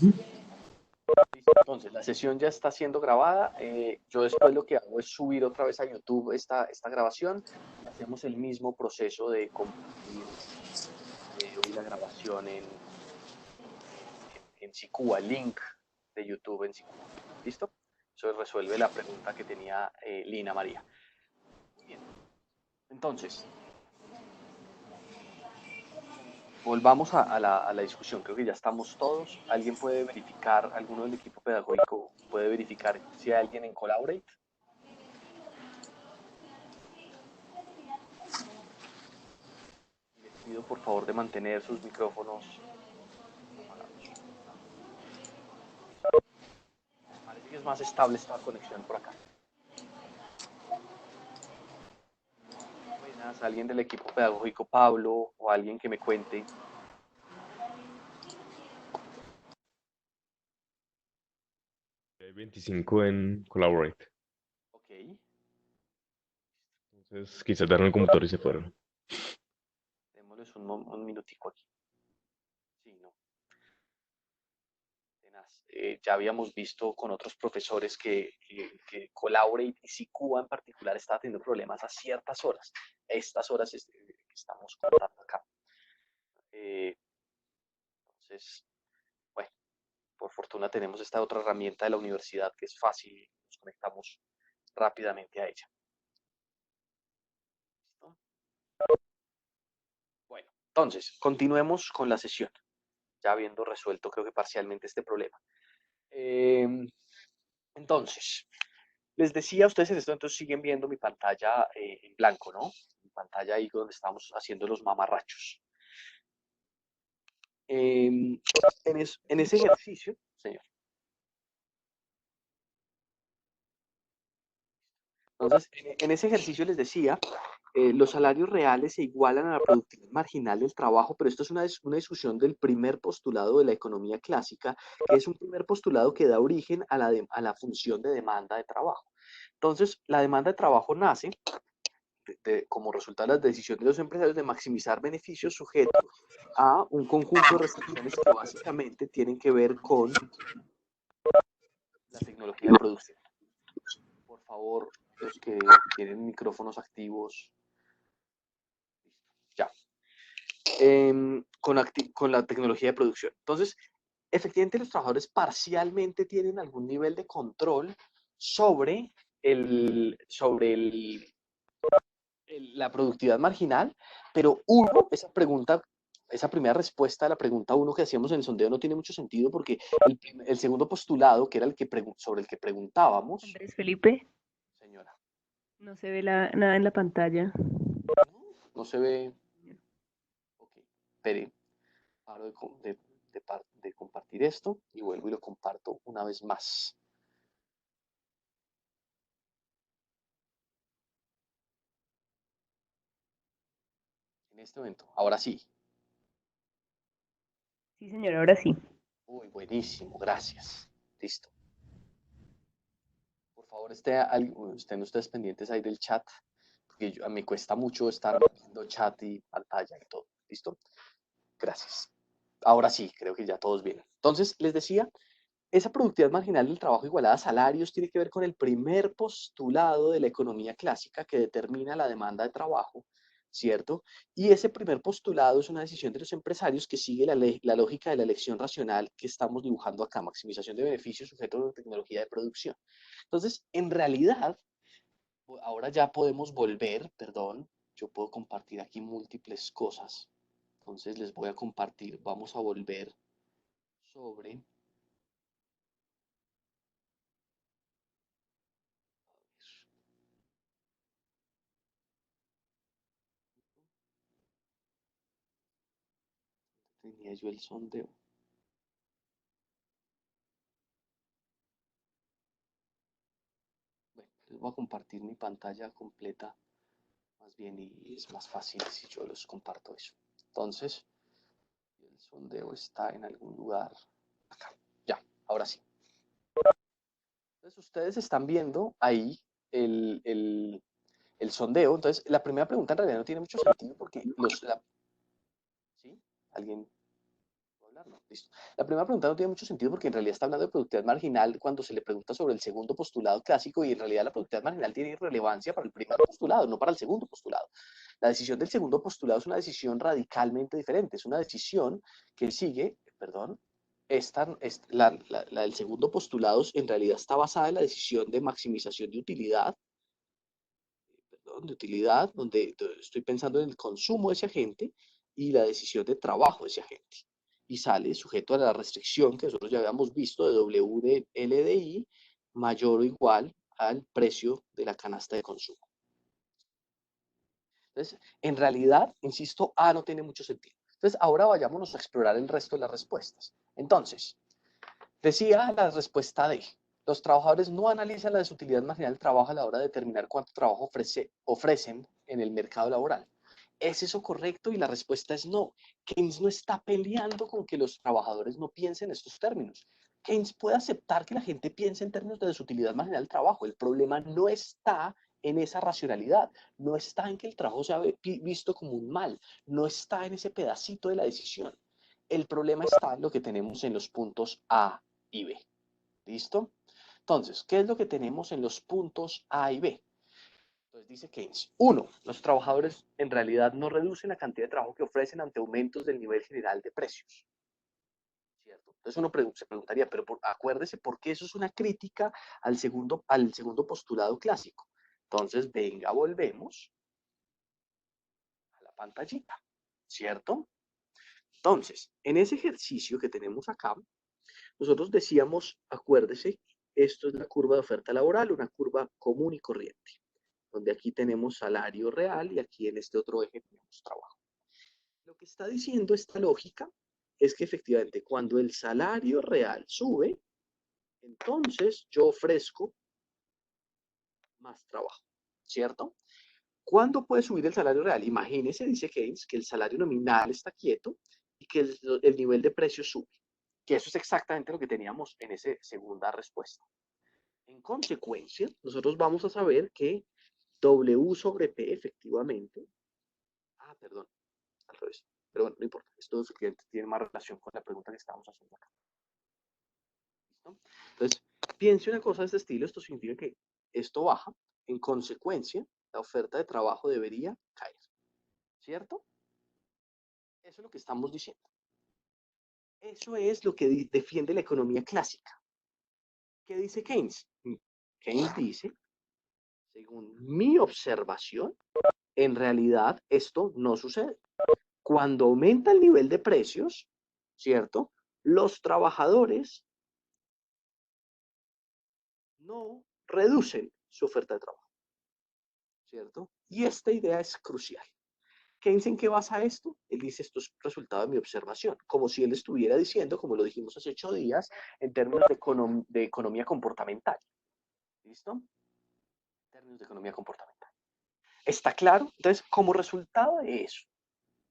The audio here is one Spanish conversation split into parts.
Listo. Entonces, la sesión ya está siendo grabada. Yo después lo que hago es subir otra vez a YouTube esta grabación. Hacemos el mismo proceso de compartir el video y la grabación en Sicua, el link de YouTube en Sicua. ¿Listo? Eso resuelve la pregunta que tenía Lina María. Muy bien. Entonces, volvamos a la discusión. Creo que ya estamos todos. ¿Alguien puede verificar, alguno del equipo pedagógico puede verificar si hay alguien en Collaborate? Les pido por favor de mantener sus micrófonos apagados. Listo. Parece que es más estable esta conexión por acá. Buenas, alguien del equipo pedagógico, Pablo, o alguien que me cuente. 25 en Collaborate. Ok. Entonces, quizás dejaron el computador y se fueron. Démosles un minutico aquí. Sí, no. Ya habíamos visto con otros profesores que Collaborate y Sicua en particular estaba teniendo problemas a ciertas horas. Estas horas que estamos contando acá. Entonces, bueno, por fortuna tenemos esta otra herramienta de la universidad que es fácil, nos conectamos rápidamente a ella. ¿Listo? Bueno, entonces, continuemos con la sesión, ya habiendo resuelto creo que parcialmente este problema. Entonces, les decía a ustedes en esto, entonces siguen viendo mi pantalla en blanco, ¿no? Mi pantalla ahí donde estamos haciendo los mamarrachos. En ese ejercicio, señor. Entonces, en ese ejercicio les decía, los salarios reales se igualan a la productividad marginal del trabajo, pero esto es una discusión del primer postulado de la economía clásica, que es un primer postulado que da origen a la función de demanda de trabajo. Entonces, la demanda de trabajo nace como resultado de las decisiones de los empresarios de maximizar beneficios sujetos a un conjunto de restricciones que básicamente tienen que ver con la tecnología de producción. Por favor, los que tienen micrófonos activos, ya. Con la tecnología de producción. Entonces, efectivamente, los trabajadores parcialmente tienen algún nivel de control sobre la productividad marginal, pero esa primera respuesta a la pregunta uno que hacíamos en el sondeo no tiene mucho sentido porque el segundo postulado, que era sobre el que preguntábamos, Andrés Felipe, señora, no se ve nada en la pantalla. no se ve. Ok, espere, paro de compartir esto y vuelvo y lo comparto una vez más. En este momento, ahora sí. Sí, señor, ahora sí. Uy, buenísimo, gracias. Listo. Por favor, estén ustedes pendientes ahí del chat, porque me cuesta mucho estar viendo chat y pantalla y todo. ¿Listo? Gracias. Ahora sí, creo que ya todos vienen. Entonces, les decía, esa productividad marginal del trabajo igualada a salarios tiene que ver con el primer postulado de la economía clásica que determina la demanda de trabajo, ¿cierto? Y ese primer postulado es una decisión de los empresarios que sigue la lógica de la elección racional que estamos dibujando acá, maximización de beneficios sujetos a la tecnología de producción. Entonces, en realidad, ahora ya podemos volver, perdón, yo puedo compartir aquí múltiples cosas. Entonces les voy a compartir, vamos a volver sobre tenía yo el sondeo. Bueno, les voy a compartir mi pantalla completa, más bien, y es más fácil si yo les comparto eso. Entonces, el sondeo está en algún lugar acá. Ya, ahora sí. Entonces, ustedes están viendo ahí el sondeo. Entonces, la primera pregunta en realidad no tiene mucho sentido porque ¿sí? ¿Alguien? hablar, no, listo. La primera pregunta no tiene mucho sentido porque en realidad está hablando de productividad marginal cuando se le pregunta sobre el segundo postulado clásico y en realidad la productividad marginal tiene relevancia para el primer postulado, no para el segundo postulado. La decisión del segundo postulado es una decisión radicalmente diferente, es una decisión que sigue, perdón, la del segundo postulado en realidad está basada en la decisión de maximización de utilidad, donde estoy pensando en el consumo de ese agente y la decisión de trabajo de ese agente. Y sale sujeto a la restricción que nosotros ya habíamos visto de W de LDI mayor o igual al precio de la canasta de consumo. Entonces, en realidad, insisto, A no tiene mucho sentido. Entonces, ahora vayámonos a explorar el resto de las respuestas. Entonces, decía la respuesta D. Los trabajadores no analizan la desutilidad marginal del trabajo a la hora de determinar cuánto trabajo ofrecen en el mercado laboral. ¿Es eso correcto? Y la respuesta es no. Keynes no está peleando con que los trabajadores no piensen en estos términos. Keynes puede aceptar que la gente piense en términos de desutilidad marginal del trabajo. El problema no está en esa racionalidad, no está en que el trabajo sea visto como un mal, no está en ese pedacito de la decisión. El problema está en lo que tenemos en los puntos A y B. ¿Listo? Entonces, ¿qué es lo que tenemos en los puntos A y B? Entonces dice Keynes, 1. Los trabajadores en realidad no reducen la cantidad de trabajo que ofrecen ante aumentos del nivel general de precios. ¿Cierto? Entonces uno se preguntaría, pero acuérdese, ¿por qué eso es una crítica al segundo postulado clásico? Entonces, venga, volvemos a la pantallita, ¿cierto? Entonces, en ese ejercicio que tenemos acá, nosotros decíamos, acuérdese, esto es la curva de oferta laboral, una curva común y corriente, donde aquí tenemos salario real y aquí en este otro eje tenemos trabajo. Lo que está diciendo esta lógica es que efectivamente cuando el salario real sube, entonces yo ofrezco más trabajo, ¿cierto? ¿Cuándo puede subir el salario real? Imagínese, dice Keynes, que el salario nominal está quieto y que el nivel de precios sube. Que eso es exactamente lo que teníamos en esa segunda respuesta. En consecuencia, nosotros vamos a saber que W sobre P efectivamente, perdón, al revés, pero bueno, no importa, esto efectivamente tiene más relación con la pregunta que estamos haciendo acá. ¿Listo? Entonces, piense una cosa de este estilo, esto significa que esto baja, en consecuencia, la oferta de trabajo debería caer, ¿cierto? Eso es lo que estamos diciendo. Eso es lo que defiende la economía clásica. ¿Qué dice Keynes? Keynes dice, según mi observación, en realidad esto no sucede. Cuando aumenta el nivel de precios, ¿cierto? Los trabajadores no reducen su oferta de trabajo, ¿cierto? Y esta idea es crucial. Keynes, ¿en qué basa esto? Él dice, esto es resultado de mi observación, como si él estuviera diciendo, como lo dijimos hace 8 días, en términos de economía comportamental. ¿Listo? En términos de economía comportamental. ¿Está claro? Entonces, como resultado de eso,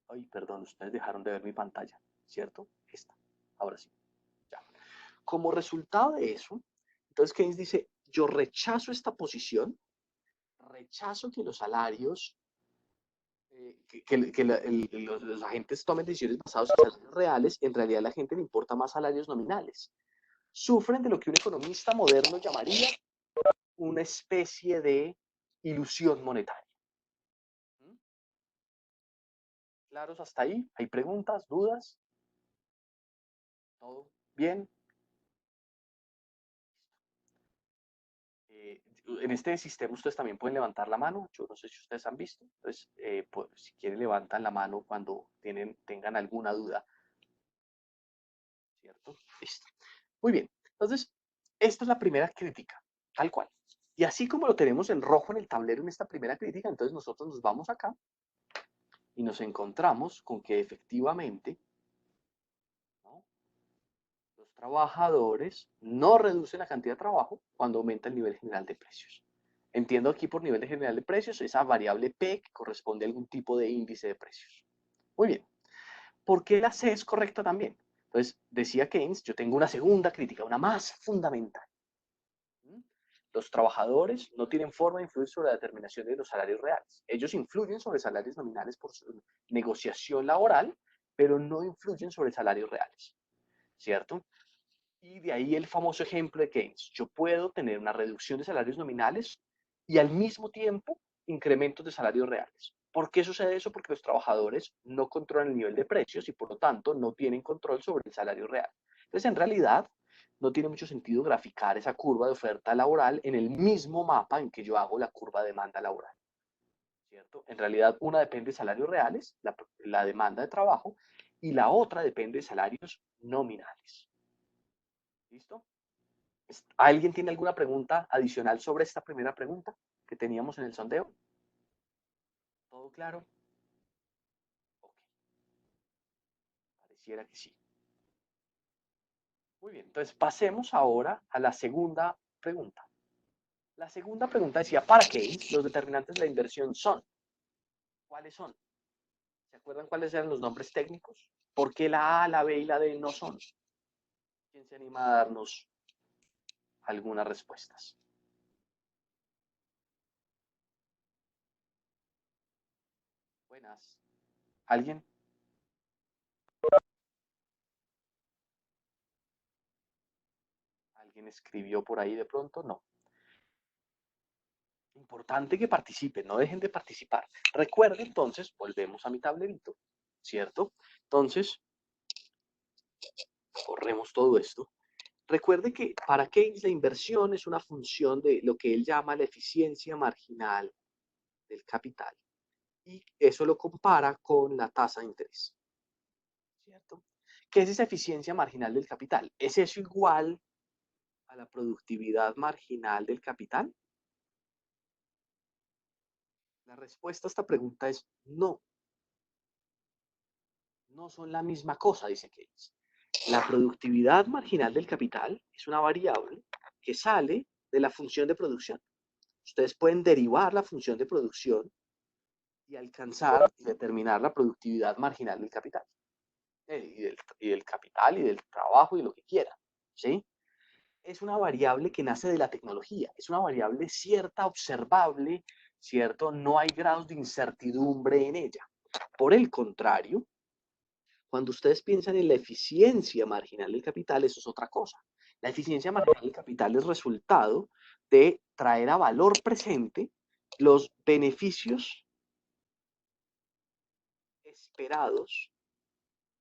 ay, perdón, ustedes dejaron de ver mi pantalla, ¿cierto? Esta, ahora sí, ya. Como resultado de eso, entonces Keynes dice, yo rechazo esta posición, rechazo que los salarios, los agentes tomen decisiones basadas en salarios reales, en realidad a la gente le importa más salarios nominales. Sufren de lo que un economista moderno llamaría una especie de ilusión monetaria. ¿Claros hasta ahí? ¿Hay preguntas, dudas? ¿Todo bien? En este sistema ustedes también pueden levantar la mano. Yo no sé si ustedes han visto. Entonces, pues, si quieren, levantan la mano cuando tengan alguna duda. ¿Cierto? Listo. Muy bien. Entonces, esta es la primera crítica, tal cual. Y así como lo tenemos en rojo en el tablero en esta primera crítica, entonces nosotros nos vamos acá y nos encontramos con que efectivamente, ¿no?, los trabajadores no reducen la cantidad de trabajo cuando aumenta el nivel general de precios. Entiendo aquí por nivel general de precios esa variable P que corresponde a algún tipo de índice de precios. Muy bien. ¿Por qué la C es correcta también? Entonces, decía Keynes, yo tengo una segunda crítica, una más fundamental. Los trabajadores no tienen forma de influir sobre la determinación de los salarios reales. Ellos influyen sobre salarios nominales por su negociación laboral, pero no influyen sobre salarios reales, ¿cierto? Y de ahí el famoso ejemplo de Keynes. Yo puedo tener una reducción de salarios nominales y al mismo tiempo incrementos de salarios reales. ¿Por qué sucede eso? Porque los trabajadores no controlan el nivel de precios y por lo tanto no tienen control sobre el salario real. Entonces, en realidad, no tiene mucho sentido graficar esa curva de oferta laboral en el mismo mapa en que yo hago la curva de demanda laboral, ¿cierto? En realidad, una depende de salarios reales, la demanda de trabajo, y la otra depende de salarios nominales. ¿Listo? ¿Alguien tiene alguna pregunta adicional sobre esta primera pregunta que teníamos en el sondeo? ¿Todo claro? Ok. Pareciera que sí. Muy bien, entonces pasemos ahora a la segunda pregunta. La segunda pregunta decía, para Keynes, los determinantes de la inversión son. ¿Cuáles son? ¿Se acuerdan cuáles eran los nombres técnicos? ¿Por qué la A, la B y la D no son? ¿Quién se anima a darnos algunas respuestas? Buenas. ¿Alguien? ¿Alguien escribió por ahí de pronto? No. Importante que participen, no dejen de participar. Recuerden, entonces, volvemos a mi tablerito, ¿cierto? Entonces, corremos todo esto. Recuerde que para Keynes la inversión es una función de lo que él llama la eficiencia marginal del capital. Y eso lo compara con la tasa de interés, ¿cierto? ¿Qué es esa eficiencia marginal del capital? ¿Es eso igual a la productividad marginal del capital? La respuesta a esta pregunta es no. No son la misma cosa, dice Keynes. La productividad marginal del capital es una variable que sale de la función de producción. Ustedes pueden derivar la función de producción y alcanzar y determinar la productividad marginal del capital. Y del capital y del trabajo y lo que quieran. ¿Sí? Es una variable que nace de la tecnología. Es una variable cierta, observable, ¿cierto? No hay grados de incertidumbre en ella. Por el contrario, cuando ustedes piensan en la eficiencia marginal del capital, eso es otra cosa. La eficiencia marginal del capital es resultado de traer a valor presente los beneficios esperados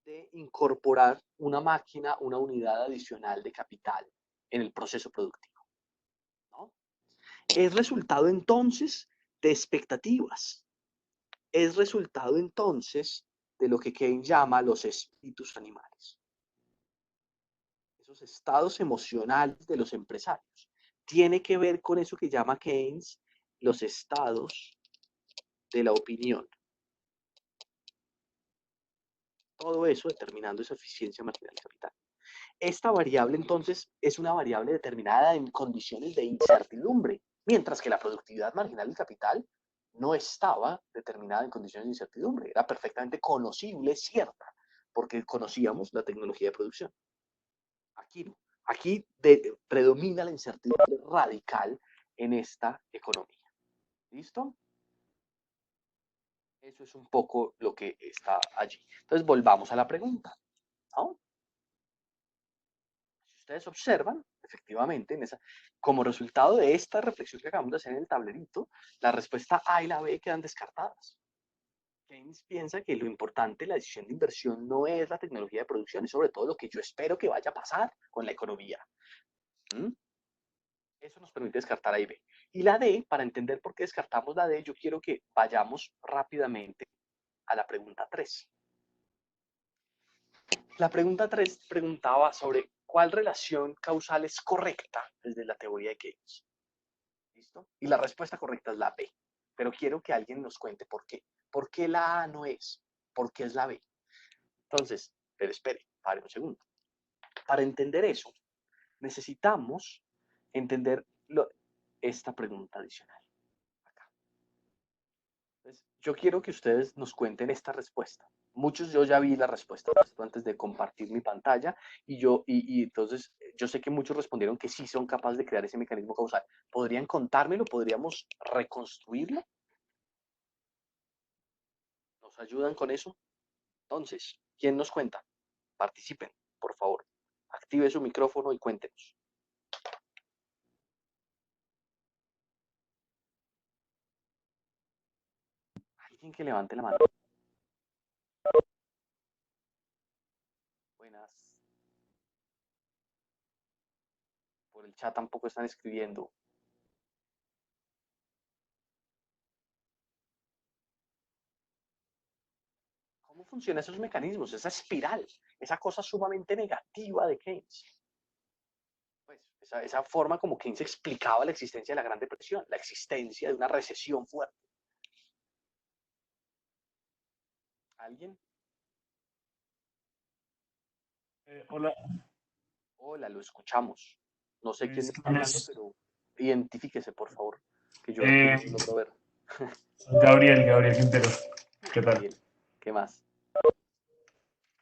de incorporar una máquina, una unidad adicional de capital en el proceso productivo, ¿no? Es resultado entonces de expectativas. Es resultado entonces de lo que Keynes llama los espíritus animales. Esos estados emocionales de los empresarios. Tiene que ver con eso que llama Keynes los estados de la opinión. Todo eso determinando esa eficiencia marginal del capital. Esta variable entonces es una variable determinada en condiciones de incertidumbre, mientras que la productividad marginal del capital no estaba determinada en condiciones de incertidumbre, era perfectamente conocible, cierta, porque conocíamos la tecnología de producción. Aquí no. Aquí predomina la incertidumbre radical en esta economía. ¿Listo? Eso es un poco lo que está allí. Entonces, volvamos a la pregunta, ¿no? Si ustedes observan, efectivamente, como resultado de esta reflexión que acabamos de hacer en el tablerito, la respuesta A y la B quedan descartadas. Keynes piensa que lo importante de la decisión de inversión no es la tecnología de producción, es sobre todo lo que yo espero que vaya a pasar con la economía. ¿Mm? Eso nos permite descartar A y B. Y la D, para entender por qué descartamos la D, yo quiero que vayamos rápidamente a la pregunta 3. La pregunta 3 preguntaba sobre cuál relación causal es correcta desde la teoría de Keynes. ¿Listo? Y la respuesta correcta es la B. Pero quiero que alguien nos cuente por qué. ¿Por qué la A no es? ¿Por qué es la B? Entonces, pero espere, pare un segundo. Para entender eso, necesitamos entender esta pregunta adicional. Acá. Entonces, yo quiero que ustedes nos cuenten esta respuesta. Muchos yo ya vi la respuesta antes de compartir mi pantalla y entonces yo sé que muchos respondieron que sí son capaces de crear ese mecanismo causal. ¿Podrían contármelo? ¿Podríamos reconstruirlo? ¿Nos ayudan con eso? Entonces, ¿Quién nos cuenta? Participen, por favor. Active su micrófono y cuéntenos. Alguien que levante la mano. Buenas. Por el chat tampoco están escribiendo. ¿Cómo funcionan esos mecanismos? Esa espiral, esa cosa sumamente negativa de Keynes. Pues esa forma como Keynes explicaba la existencia de la Gran Depresión, la existencia de una recesión fuerte. ¿Alguien? Hola, Hola, lo escuchamos. No sé quién pues, está ¿quién hablando, es? pero identifíquese, por favor, que yo aquí no lo logro ver. Gabriel Quintero. ¿Qué tal? Gabriel, ¿qué más?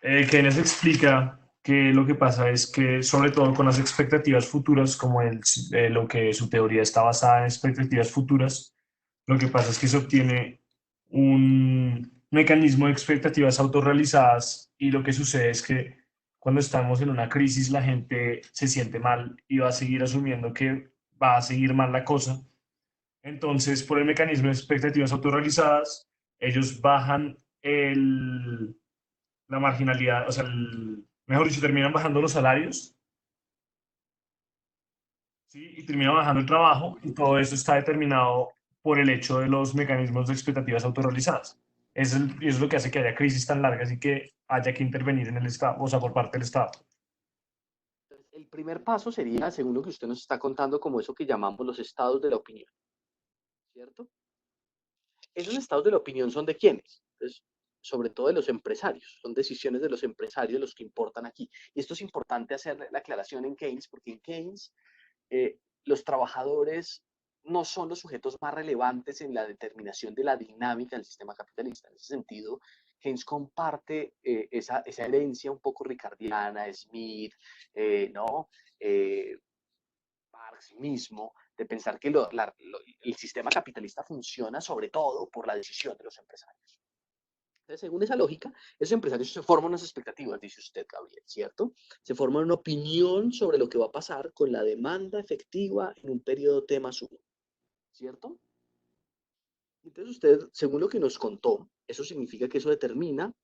Keynes explica que lo que pasa es que, sobre todo con las expectativas futuras, como lo que su teoría está basada en expectativas futuras, lo que pasa es que se obtiene un mecanismo de expectativas autorrealizadas y lo que sucede es que cuando estamos en una crisis la gente se siente mal y va a seguir asumiendo que va a seguir mal la cosa. Entonces, por el mecanismo de expectativas autorrealizadas, ellos bajan la marginalidad, o sea, mejor dicho, terminan bajando los salarios, ¿sí? Y terminan bajando el trabajo, y todo eso está determinado por el hecho de los mecanismos de expectativas autorrealizadas. Y eso es lo que hace que haya crisis tan largas y que haya que intervenir en el Estado, o sea, por parte del Estado. El primer paso sería, según lo que usted nos está contando, como eso que llamamos los estados de la opinión, ¿cierto? Esos estados de la opinión son de quiénes? Pues, sobre todo de los empresarios, son decisiones de los empresarios los que importan aquí. Y esto es importante hacer la aclaración en Keynes, porque en Keynes los trabajadores no son los sujetos más relevantes en la determinación de la dinámica del sistema capitalista. En ese sentido, Keynes comparte esa herencia un poco ricardiana, Smith, ¿no? Marx mismo, de pensar que el sistema capitalista funciona sobre todo por la decisión de los empresarios. Entonces, según esa lógica, esos empresarios se forman unas expectativas, dice usted, Gabriel, ¿cierto? Se forman una opinión sobre lo que va a pasar con la demanda efectiva en un periodo T más 1, ¿cierto? Entonces usted, según lo que nos contó, eso significa que eso determina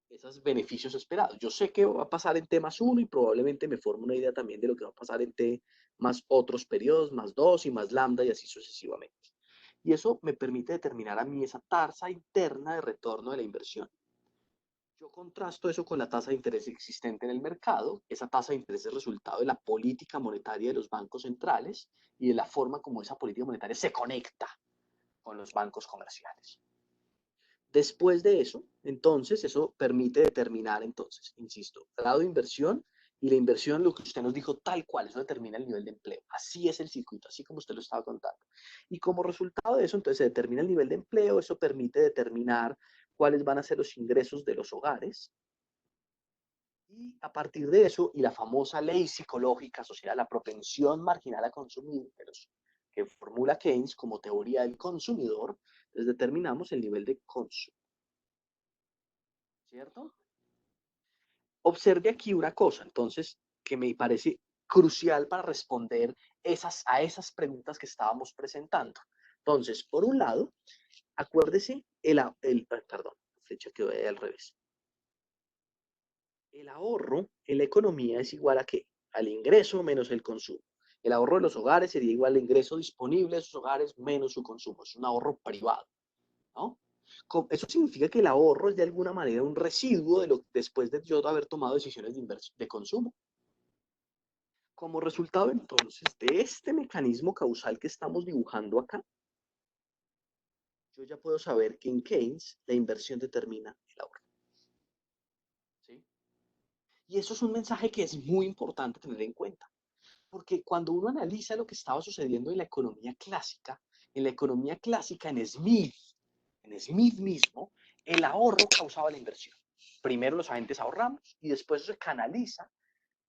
esos beneficios esperados. Yo sé que va a pasar en T más 1 y probablemente me formo una idea también de lo que va a pasar en T más otros periodos, más 2 y más lambda y así sucesivamente. Y eso me permite determinar a mí esa tasa interna de retorno de la inversión. Yo contrasto eso con la tasa de interés existente en el mercado. Esa tasa de interés es resultado de la política monetaria de los bancos centrales y de la forma como esa política monetaria se conecta con los bancos comerciales. Después de eso, entonces, eso permite determinar, entonces, insisto, grado de inversión y la inversión, lo que usted nos dijo, tal cual, eso determina el nivel de empleo. Así es el circuito, así como usted lo estaba contando. Y como resultado de eso, entonces, se determina el nivel de empleo, eso permite determinar cuáles van a ser los ingresos de los hogares. Y a partir de eso, y la famosa ley psicológica asociada a la propensión marginal a consumir, que formula Keynes como teoría del consumidor, entonces determinamos el nivel de consumo. ¿Cierto? Observe aquí una cosa, entonces, que me parece crucial para responder a esas preguntas que estábamos presentando. Entonces, por un lado, acuérdese, perdón, la flecha quedó ahí al revés. El ahorro en la economía es igual a ¿qué? Al ingreso menos el consumo. El ahorro de los hogares sería igual al ingreso disponible de esos hogares menos su consumo. Es un ahorro privado, ¿no? Eso significa que el ahorro es de alguna manera un residuo después de yo haber tomado decisiones de consumo. Como resultado entonces de este mecanismo causal que estamos dibujando acá, yo ya puedo saber que en Keynes la inversión determina el ahorro. ¿Sí? Y eso es un mensaje que es muy importante tener en cuenta, porque cuando uno analiza lo que estaba sucediendo en la economía clásica, en Smith mismo, el ahorro causaba la inversión. Primero los agentes ahorramos y después se canaliza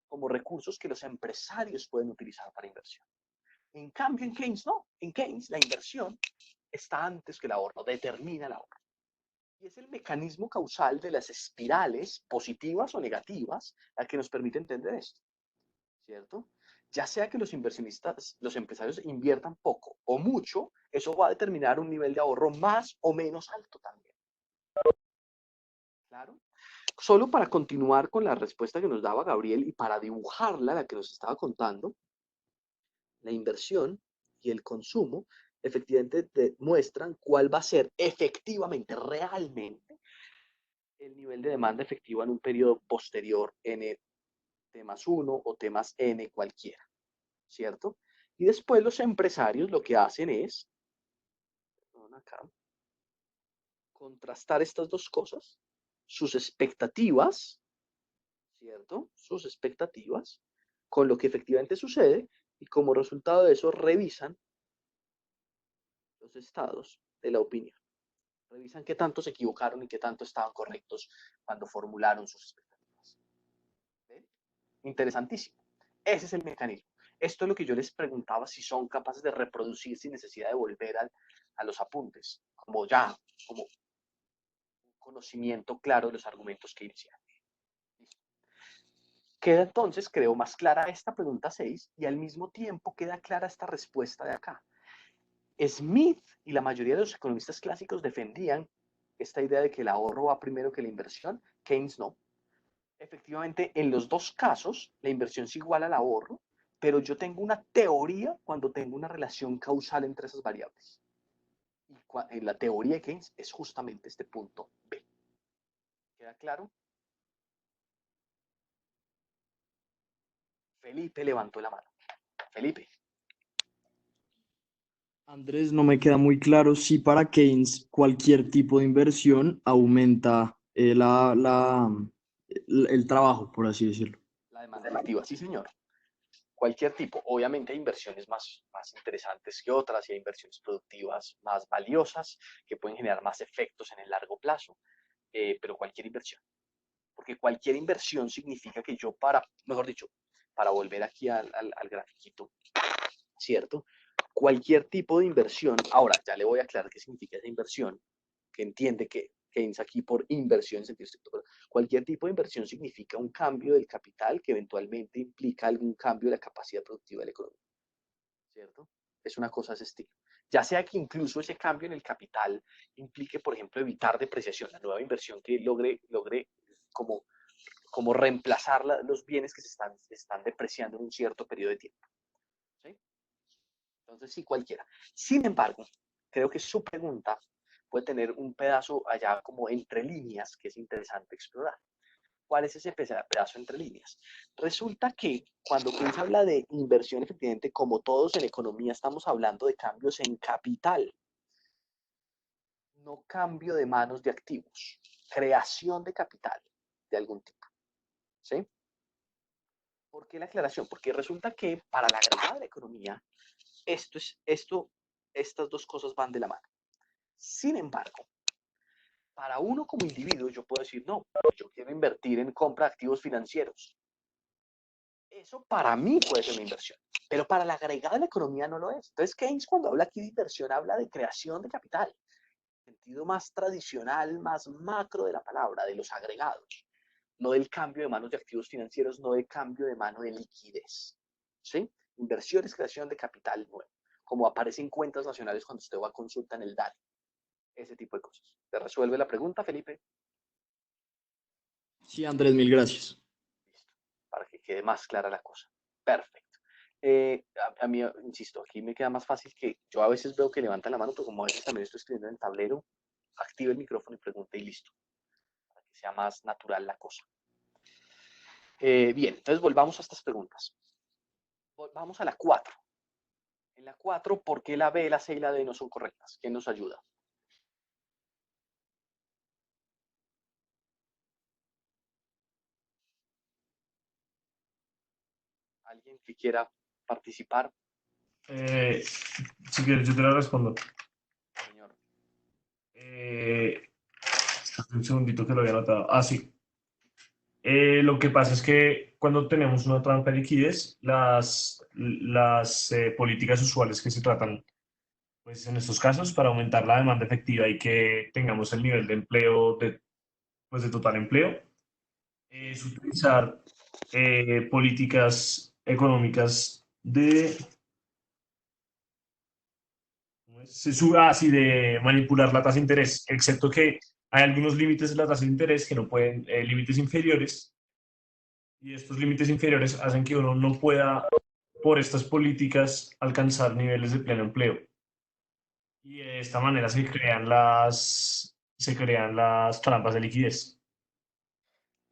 como recursos que los empresarios pueden utilizar para inversión. En cambio, en Keynes no. En Keynes la inversión está antes que el ahorro, determina el ahorro. Y es el mecanismo causal de las espirales positivas o negativas la que nos permite entender esto, ¿cierto? Ya sea que los inversionistas, los empresarios inviertan poco o mucho, eso va a determinar un nivel de ahorro más o menos alto también. ¿Claro? Solo para continuar con la respuesta que nos daba Gabriel y para dibujarla, la que nos estaba contando, la inversión y el consumo efectivamente demuestran cuál va a ser efectivamente, realmente, el nivel de demanda efectiva en un periodo posterior n T más 1 o T más n cualquiera, ¿cierto? Y después los empresarios lo que hacen es, acá, contrastar estas dos cosas, sus expectativas, ¿cierto? Sus expectativas con lo que efectivamente sucede y como resultado de eso revisan los estados de la opinión. Revisan qué tanto se equivocaron y qué tanto estaban correctos cuando formularon sus expectativas. ¿Ven? Interesantísimo. Ese es el mecanismo. Esto es lo que yo les preguntaba, si son capaces de reproducir sin necesidad de volver a los apuntes, como un conocimiento claro de los argumentos que iniciaron. Queda entonces, creo, más clara esta pregunta 6 y al mismo tiempo queda clara esta respuesta de acá. Smith y la mayoría de los economistas clásicos defendían esta idea de que el ahorro va primero que la inversión. Keynes no. Efectivamente, en los dos casos, la inversión es igual al ahorro, pero yo tengo una teoría cuando tengo una relación causal entre esas variables. Y en la teoría de Keynes es justamente este punto B. ¿Queda claro? Felipe levantó la mano. Felipe. Andrés, no me queda muy claro si para Keynes cualquier tipo de inversión aumenta el trabajo, por así decirlo. La demanda efectiva, sí señor. Cualquier tipo. Obviamente hay inversiones más interesantes que otras y hay inversiones productivas más valiosas que pueden generar más efectos en el largo plazo, pero cualquier inversión. Porque cualquier inversión significa que yo mejor dicho, para volver aquí al grafiquito, ¿cierto? Cualquier tipo de inversión, ahora ya le voy a aclarar qué significa esa inversión, que entiende que Keynes aquí por inversión en sentido estricto, pero cualquier tipo de inversión significa un cambio del capital que eventualmente implica algún cambio de la capacidad productiva de la economía, ¿cierto? Es una cosa de ese estilo. Ya sea que incluso ese cambio en el capital implique, por ejemplo, evitar depreciación, la nueva inversión que logre como reemplazar los bienes que se están depreciando en un cierto periodo de tiempo. ¿Sí? Entonces, sí, cualquiera. Sin embargo, creo que su pregunta puede tener un pedazo allá como entre líneas que es interesante explorar. ¿Cuál es ese pedazo entre líneas? Resulta que cuando Keynes habla de inversión, efectivamente, como todos en economía, estamos hablando de cambios en capital, no cambio de manos de activos, creación de capital de algún tipo. ¿Sí? ¿Por qué la aclaración? Porque resulta que para la agregada de la economía, estas dos cosas van de la mano. Sin embargo, para uno como individuo, yo puedo decir, no, yo quiero invertir en compra de activos financieros. Eso para mí puede ser una inversión, pero para la agregada de la economía no lo es. Entonces, Keynes cuando habla aquí de inversión, habla de creación de capital, en el sentido más tradicional, más macro de la palabra, de los agregados, no del cambio de manos de activos financieros, no del cambio de mano de liquidez. ¿Sí? Inversión es creación de capital nuevo, como aparece en cuentas nacionales cuando usted va a consulta en el DANE. Ese tipo de cosas. ¿Te resuelve la pregunta, Felipe? Sí, Andrés, mil gracias. Listo. Para que quede más clara la cosa. Perfecto. A mí, insisto, aquí me queda más fácil que yo a veces veo que levantan la mano, pero como a veces también estoy escribiendo en el tablero, active el micrófono y pregunte y listo. Para que sea más natural la cosa. Bien, entonces volvamos a estas preguntas. Vamos a la 4. En la 4, ¿por qué la B, la C y la D no son correctas? ¿Quién nos ayuda? ¿Alguien que quiera participar? Si quieres, yo te la respondo. Señor. Un segundito que lo había anotado. Ah, sí. Lo que pasa es que cuando tenemos una trampa de liquidez, las políticas usuales que se tratan pues en estos casos, para aumentar la demanda efectiva y que tengamos el nivel de empleo, pues de total empleo, es utilizar políticas económicas de, ¿cómo es? Sí, de manipular la tasa de interés, excepto que hay algunos límites de la tasa de interés que no pueden, límites inferiores, y estos límites inferiores hacen que uno no pueda, por estas políticas, alcanzar niveles de pleno empleo. Y de esta manera se crean las trampas de liquidez.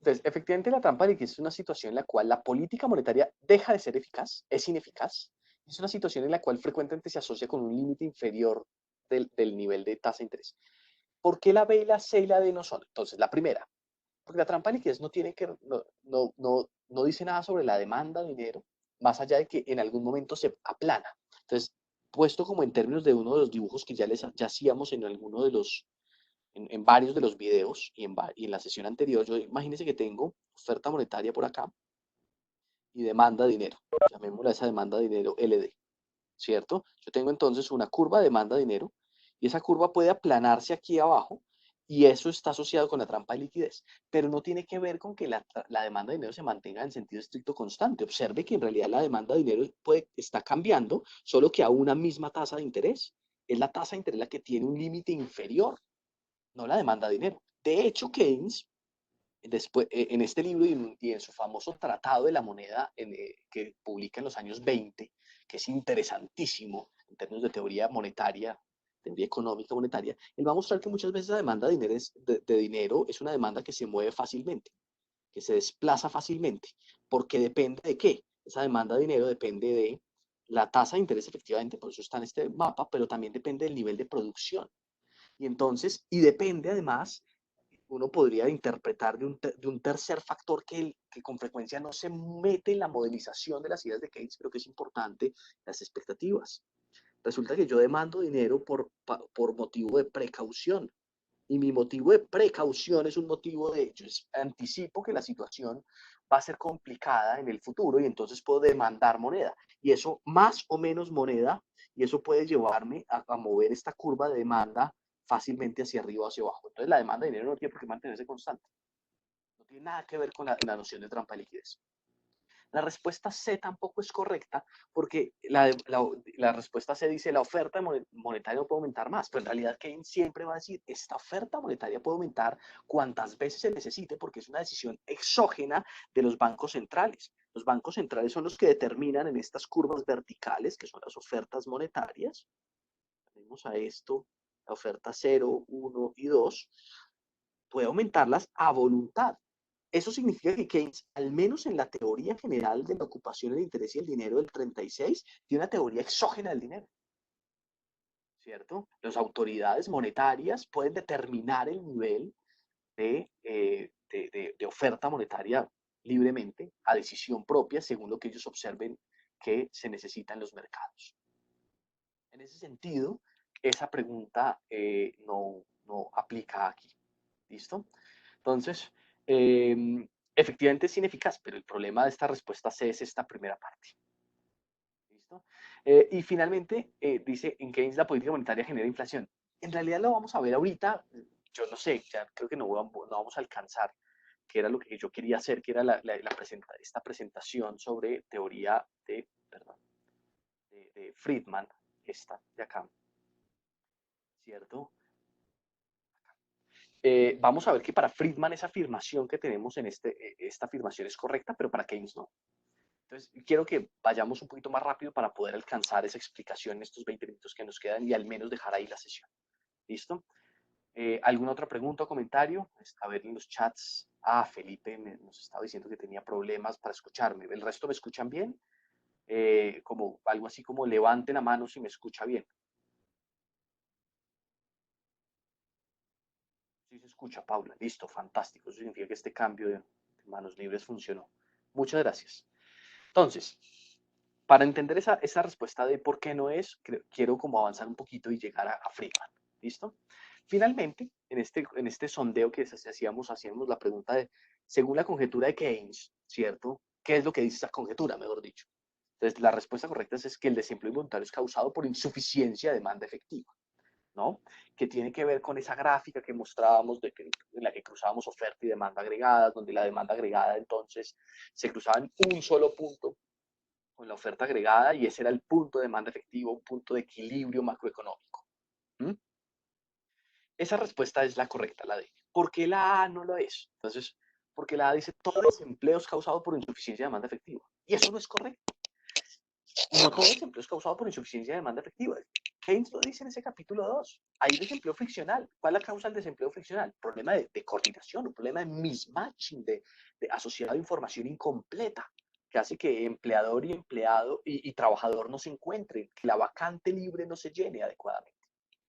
Entonces, efectivamente, la trampa de liquidez es una situación en la cual la política monetaria deja de ser eficaz, es ineficaz. Es una situación en la cual frecuentemente se asocia con un límite inferior del nivel de tasa de interés. ¿Por qué la B, la C y la D no son? Entonces, la primera, porque la trampa de liquidez no dice nada sobre la demanda de dinero, más allá de que en algún momento se aplana. Entonces, puesto como en términos de uno de los dibujos que ya hacíamos en alguno de en varios de los videos y en la sesión anterior, yo imagínense que tengo oferta monetaria por acá y demanda de dinero. Llamémosla esa demanda de dinero LD, ¿cierto? Yo tengo entonces una curva de demanda de dinero y esa curva puede aplanarse aquí abajo y eso está asociado con la trampa de liquidez, pero no tiene que ver con que la demanda de dinero se mantenga en sentido estricto constante. Observe que en realidad la demanda de dinero está cambiando, solo que a una misma tasa de interés. Es la tasa de interés la que tiene un límite inferior, no la demanda de dinero. De hecho, Keynes, después, en este libro y en su famoso Tratado de la Moneda que publica en los años 20, que es interesantísimo en términos de teoría monetaria, teoría económica monetaria, él va a mostrar que muchas veces la demanda de dinero es una demanda que se mueve fácilmente, que se desplaza fácilmente, porque depende de qué. Esa demanda de dinero depende de la tasa de interés, efectivamente, por eso está en este mapa, pero también depende del nivel de producción. Y entonces, y depende además, uno podría interpretar de un tercer factor que con frecuencia no se mete en la modelización de las ideas de Keynes, pero que es importante, las expectativas. Resulta que yo demando dinero por motivo de precaución. Y mi motivo de precaución es un motivo yo anticipo que la situación va a ser complicada en el futuro y entonces puedo demandar moneda. Y eso, más o menos moneda, y eso puede llevarme a mover esta curva de demanda fácilmente hacia arriba o hacia abajo. Entonces la demanda de dinero no tiene por qué mantenerse constante. No tiene nada que ver con la noción de trampa de liquidez. La respuesta C tampoco es correcta porque la respuesta C dice la oferta monetaria no puede aumentar más, pero en realidad Keynes siempre va a decir esta oferta monetaria puede aumentar cuantas veces se necesite porque es una decisión exógena de los bancos centrales. Los bancos centrales son los que determinan en estas curvas verticales, que son las ofertas monetarias. Tenemos a esto, la oferta 0, 1 y 2, puede aumentarlas a voluntad. Eso significa que Keynes, al menos en la teoría general de la ocupación, el interés y el dinero del 36, tiene una teoría exógena del dinero, ¿cierto? Las autoridades monetarias pueden determinar el nivel de oferta monetaria libremente, a decisión propia, según lo que ellos observen que se necesita en los mercados. En ese sentido, esa pregunta no aplica aquí. ¿Listo? Entonces, efectivamente es ineficaz, pero el problema de esta respuesta C es esta primera parte. ¿Listo? Y finalmente, dice, en Keynes la política monetaria genera inflación. En realidad lo vamos a ver ahorita, yo no sé, ya creo que no vamos a alcanzar, que era lo que yo quería hacer, que era esta presentación sobre teoría de Friedman, esta de acá, ¿cierto? Vamos a ver que para Friedman esa afirmación que tenemos en esta afirmación es correcta, pero para Keynes no. Entonces, quiero que vayamos un poquito más rápido para poder alcanzar esa explicación en estos 20 minutos que nos quedan y al menos dejar ahí la sesión. ¿Listo? ¿Alguna otra pregunta o comentario? A ver en los chats. Felipe nos estaba diciendo que tenía problemas para escucharme. ¿El resto me escuchan bien? Como algo así como levanten la mano si me escucha bien. Sí se escucha, Paula. Listo, fantástico. Eso significa que este cambio de manos libres funcionó. Muchas gracias. Entonces, para entender esa respuesta de por qué no es, quiero como avanzar un poquito y llegar a Friedman. ¿Listo? Finalmente, en este sondeo que hacíamos la pregunta de, según la conjetura de Keynes, ¿cierto? ¿Qué es lo que dice esa conjetura, mejor dicho? Entonces, la respuesta correcta es que el desempleo involuntario es causado por insuficiencia de demanda efectiva, ¿no? Que tiene que ver con esa gráfica que mostrábamos en la que cruzábamos oferta y demanda agregadas, donde la demanda agregada entonces se cruzaba en un solo punto con la oferta agregada y ese era el punto de demanda efectiva, un punto de equilibrio macroeconómico. ¿Mm? Esa respuesta es la correcta, la D. ¿Por qué la A no lo es? Entonces, porque la A dice todo el desempleo es causado por insuficiencia de demanda efectiva. Y eso no es correcto. No todo el desempleo es causado por insuficiencia de demanda efectiva. Keynes lo dice en ese capítulo 2. Hay desempleo friccional. ¿Cuál es la causa del desempleo friccional? Problema de coordinación, un problema de mismatching, de asociado a información incompleta, que hace que empleador y empleado y trabajador no se encuentren, que la vacante libre no se llene adecuadamente.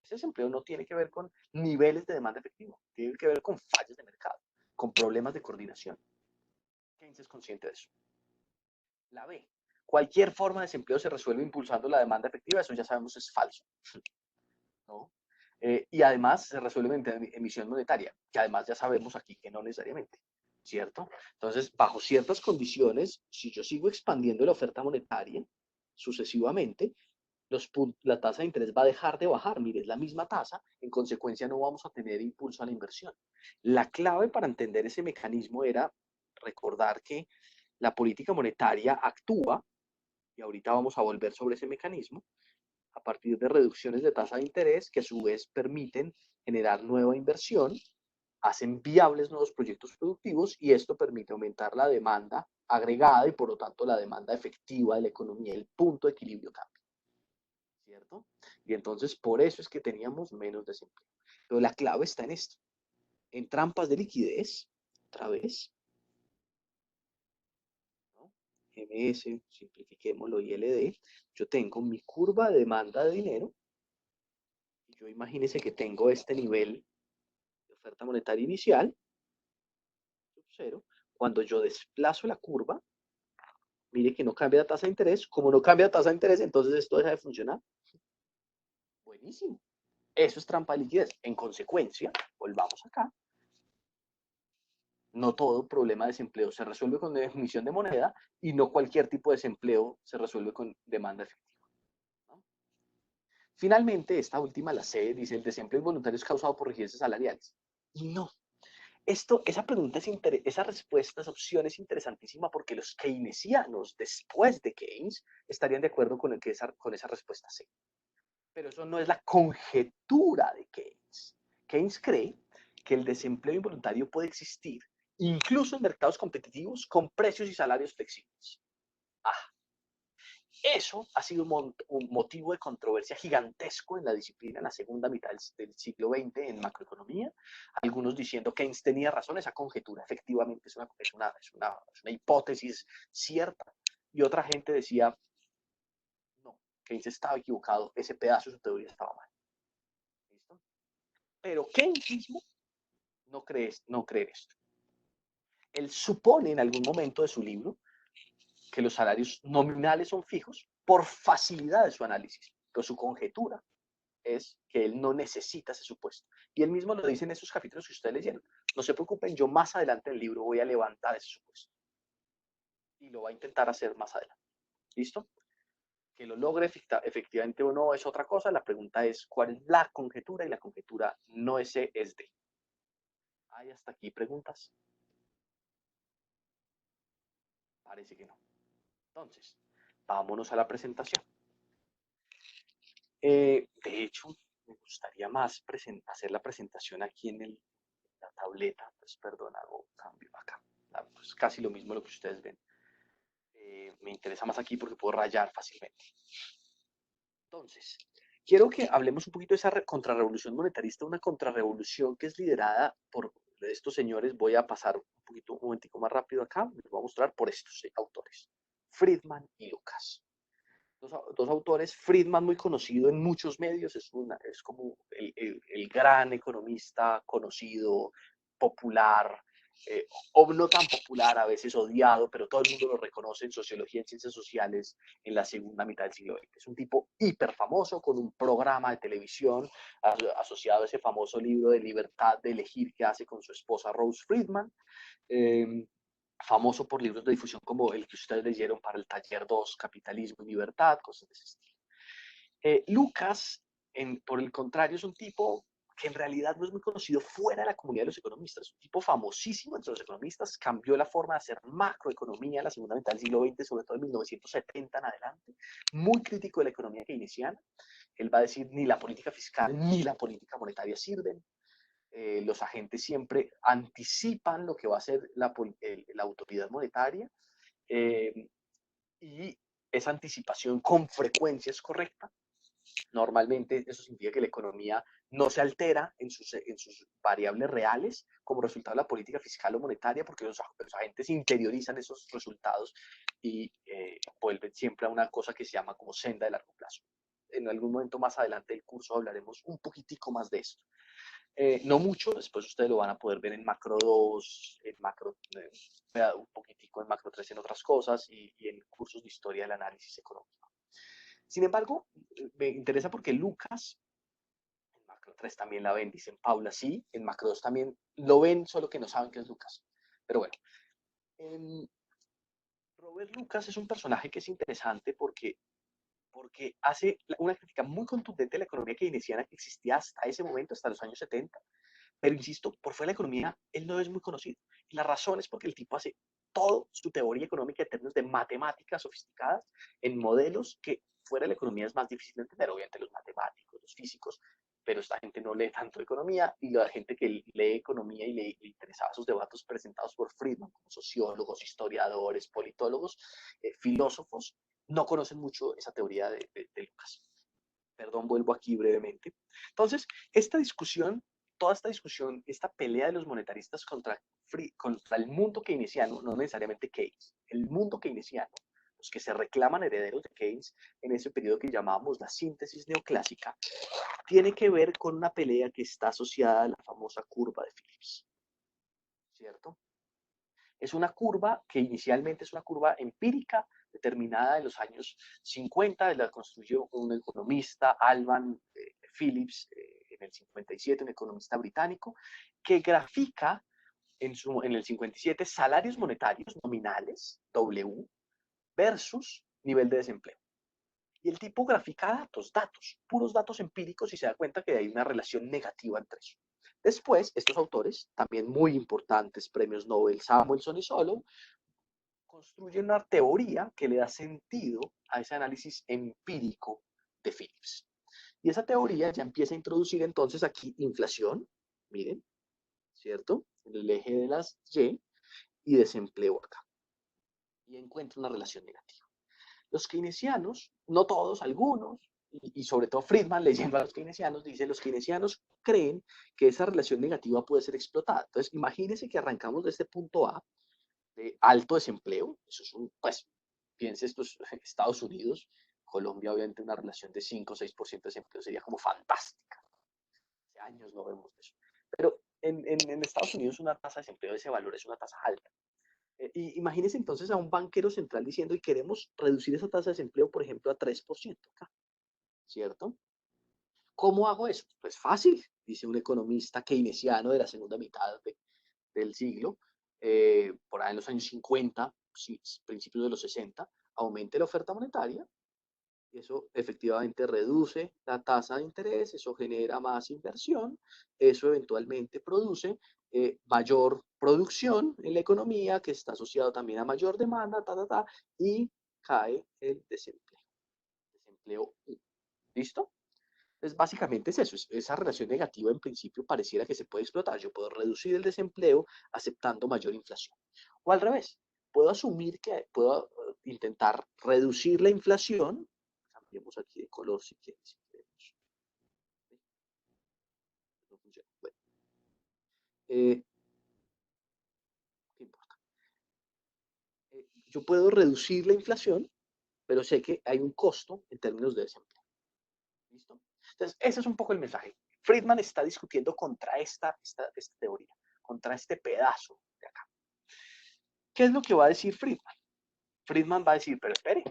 Ese desempleo no tiene que ver con niveles de demanda efectiva, tiene que ver con fallas de mercado, con problemas de coordinación. Keynes es consciente de eso. La B. Cualquier forma de desempleo se resuelve impulsando la demanda efectiva, eso ya sabemos es falso, ¿no? Y además se resuelve mediante emisión monetaria, que además ya sabemos aquí que no necesariamente, ¿cierto? Entonces, bajo ciertas condiciones, si yo sigo expandiendo la oferta monetaria sucesivamente, la tasa de interés va a dejar de bajar. Mire, es la misma tasa, en consecuencia no vamos a tener impulso a la inversión. La clave para entender ese mecanismo era recordar que la política monetaria actúa, y ahorita vamos a volver sobre ese mecanismo, a partir de reducciones de tasa de interés que a su vez permiten generar nueva inversión, hacen viables nuevos proyectos productivos y esto permite aumentar la demanda agregada y por lo tanto la demanda efectiva de la economía, el punto de equilibrio cambia, ¿cierto? Y entonces por eso es que teníamos menos desempleo. Pero la clave está en esto, en trampas de liquidez, otra vez, ¿no? MS, simplifiquémoslo, ILD, yo tengo mi curva de demanda de dinero. Yo imagínese que tengo este nivel de oferta monetaria inicial, sub 0. Cuando yo desplazo la curva, mire que no cambia la tasa de interés. Como no cambia la tasa de interés, entonces esto deja de funcionar. Buenísimo. Eso es trampa de liquidez. En consecuencia, volvamos acá. No todo problema de desempleo se resuelve con emisión de moneda y no cualquier tipo de desempleo se resuelve con demanda efectiva, ¿no? Finalmente, esta última, la C, dice el desempleo involuntario es causado por rigidez salariales. Y no. Esa pregunta esa respuesta, esa opción es interesantísima porque los keynesianos, después de Keynes, estarían de acuerdo con esa respuesta C. Pero eso no es la conjetura de Keynes. Keynes cree que el desempleo involuntario puede existir incluso en mercados competitivos con precios y salarios flexibles. Eso ha sido un motivo de controversia gigantesco en la disciplina en la segunda mitad del siglo XX en macroeconomía. Algunos diciendo que Keynes tenía razón, esa conjetura efectivamente es una hipótesis cierta. Y otra gente decía, no, Keynes estaba equivocado, ese pedazo de su teoría estaba mal. ¿Listo? Pero Keynes mismo no cree en esto. Él supone en algún momento de su libro que los salarios nominales son fijos por facilidad de su análisis, pero su conjetura es que él no necesita ese supuesto. Y él mismo lo dice en esos capítulos que ustedes leyeron. No se preocupen, yo más adelante en el libro voy a levantar ese supuesto. Y lo va a intentar hacer más adelante. ¿Listo? Que lo logre efectivamente o no es otra cosa. La pregunta es, ¿cuál es la conjetura? Y la conjetura no es C, es D. ¿Hay hasta aquí preguntas? Parece que no. Entonces, vámonos a la presentación. De hecho, me gustaría más hacer la presentación aquí en la tableta. Pues perdón, hago cambio acá. Pues casi lo mismo lo que ustedes ven. Me interesa más aquí porque puedo rayar fácilmente. Entonces, quiero que hablemos un poquito de esa contrarrevolución monetarista, una contrarrevolución que es liderada por estos señores. Voy a pasar un momentico más rápido acá. Les voy a mostrar por estos autores, Friedman y Lucas. Dos autores, Friedman muy conocido en muchos medios, es como el gran economista conocido, popular, o no tan popular, a veces odiado, pero todo el mundo lo reconoce en sociología, en ciencias sociales, en la segunda mitad del siglo XX. Es un tipo hiper famoso con un programa de televisión asociado a ese famoso libro de Libertad de elegir que hace con su esposa Rose Friedman. famoso por libros de difusión como el que ustedes leyeron para el taller 2, Capitalismo y Libertad, cosas de ese estilo. Lucas, por el contrario, es un tipo que en realidad no es muy conocido fuera de la comunidad de los economistas. Es un tipo famosísimo entre los economistas, cambió la forma de hacer macroeconomía en la segunda mitad del siglo XX, sobre todo en 1970 en adelante, muy crítico de la economía keynesiana. Él va a decir ni la política fiscal ni la política monetaria sirven. Los agentes siempre anticipan lo que va a ser la autoridad monetaria y esa anticipación con frecuencia es correcta. Normalmente eso significa que la economía no se altera en sus variables reales como resultado de la política fiscal o monetaria, porque los agentes interiorizan esos resultados y vuelven siempre a una cosa que se llama como senda de largo plazo. En algún momento más adelante del curso hablaremos un poquitico más de esto. No mucho, después ustedes lo van a poder ver en macro 2, en macro, un poquitico en macro 3 en otras cosas y en cursos de historia del análisis económico. Sin embargo, me interesa porque Lucas, en macro 3 también la ven, dicen Paula, sí, en macro 2 también lo ven, solo que no saben qué es Lucas. Pero bueno, Robert Lucas es un personaje que es interesante porque hace una crítica muy contundente de la economía keynesiana que existía hasta ese momento, hasta los años 70, pero insisto, por fuera de la economía, él no es muy conocido. Y la razón es porque el tipo hace toda su teoría económica en términos de matemáticas sofisticadas, en modelos que fuera de la economía es más difícil de entender, obviamente los matemáticos, los físicos, pero esta gente no lee tanto economía, y la gente que lee economía y le interesaba sus debates presentados por Friedman, como sociólogos, historiadores, politólogos, filósofos, no conocen mucho esa teoría de Lucas. Perdón, vuelvo aquí brevemente. Entonces, toda esta discusión, esta pelea de los monetaristas contra el mundo keynesiano, no necesariamente Keynes, el mundo keynesiano, los que se reclaman herederos de Keynes en ese periodo que llamábamos la síntesis neoclásica, tiene que ver con una pelea que está asociada a la famosa curva de Phillips, ¿cierto? Es una curva que inicialmente es una curva empírica determinada en los años 50, la construyó un economista, Alvan Phillips, en el 57, un economista británico, que grafica en el 57 salarios monetarios nominales, W, versus nivel de desempleo. Y el tipo grafica datos, puros datos empíricos, y se da cuenta que hay una relación negativa entre eso. Después, estos autores, también muy importantes, premios Nobel, Samuelson y Solow, construyen una teoría que le da sentido a ese análisis empírico de Phillips. Y esa teoría ya empieza a introducir entonces aquí inflación, miren, ¿cierto? En el eje de las y desempleo acá. Y encuentra una relación negativa. Los keynesianos, no todos, algunos, y sobre todo Friedman, leyendo a los keynesianos, dice, los keynesianos creen que esa relación negativa puede ser explotada. Entonces, imagínense que arrancamos de este punto A, de alto desempleo, eso es pues, piense, esto es Estados Unidos, Colombia, obviamente, una relación de 5 o 6% de desempleo sería como fantástica. Hace años no vemos eso. Pero en Estados Unidos una tasa de desempleo de ese valor es una tasa alta. Y imagínense entonces a un banquero central diciendo, y queremos reducir esa tasa de desempleo, por ejemplo, a 3% acá, ¿cierto? ¿Cómo hago eso? Pues fácil, dice un economista keynesiano de la segunda mitad del siglo, por ahí en los años 50, principios de los 60, aumente la oferta monetaria, y eso efectivamente reduce la tasa de interés, eso genera más inversión, eso eventualmente produce mayor producción en la economía, que está asociado también a mayor demanda, y cae el desempleo. Desempleo 1. ¿Listo? Entonces, básicamente es eso, esa relación negativa en principio pareciera que se puede explotar. Yo puedo reducir el desempleo aceptando mayor inflación. O al revés, puedo asumir que puedo intentar reducir la inflación. Cambiemos aquí de color si quieren. No funciona. Bueno. ¿Qué importa? Yo puedo reducir la inflación, pero sé que hay un costo en términos de desempleo. ¿Listo? Entonces, ese es un poco el mensaje. Friedman está discutiendo contra esta teoría, contra este pedazo de acá. ¿Qué es lo que va a decir Friedman? Friedman va a decir, pero espere,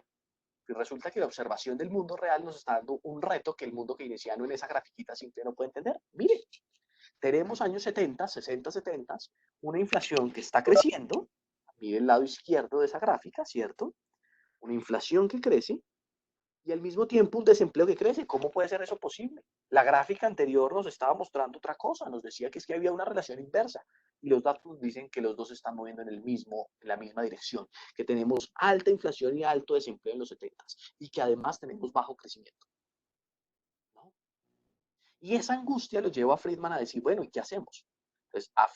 resulta que la observación del mundo real nos está dando un reto que el mundo keynesiano en esa grafiquita simple no puede entender. Mire, tenemos años 70, 60, 70, una inflación que está creciendo, mire el lado izquierdo de esa gráfica, ¿cierto? Una inflación que crece y al mismo tiempo un desempleo que crece. ¿Cómo puede ser eso posible? La gráfica anterior nos estaba mostrando otra cosa, nos decía que es que había una relación inversa y los datos dicen que los dos se están moviendo en la misma dirección, que tenemos alta inflación y alto desempleo en los 70 y que además tenemos bajo crecimiento, ¿no? Y esa angustia lo lleva a Friedman a decir, bueno, ¿y qué hacemos? Entonces, a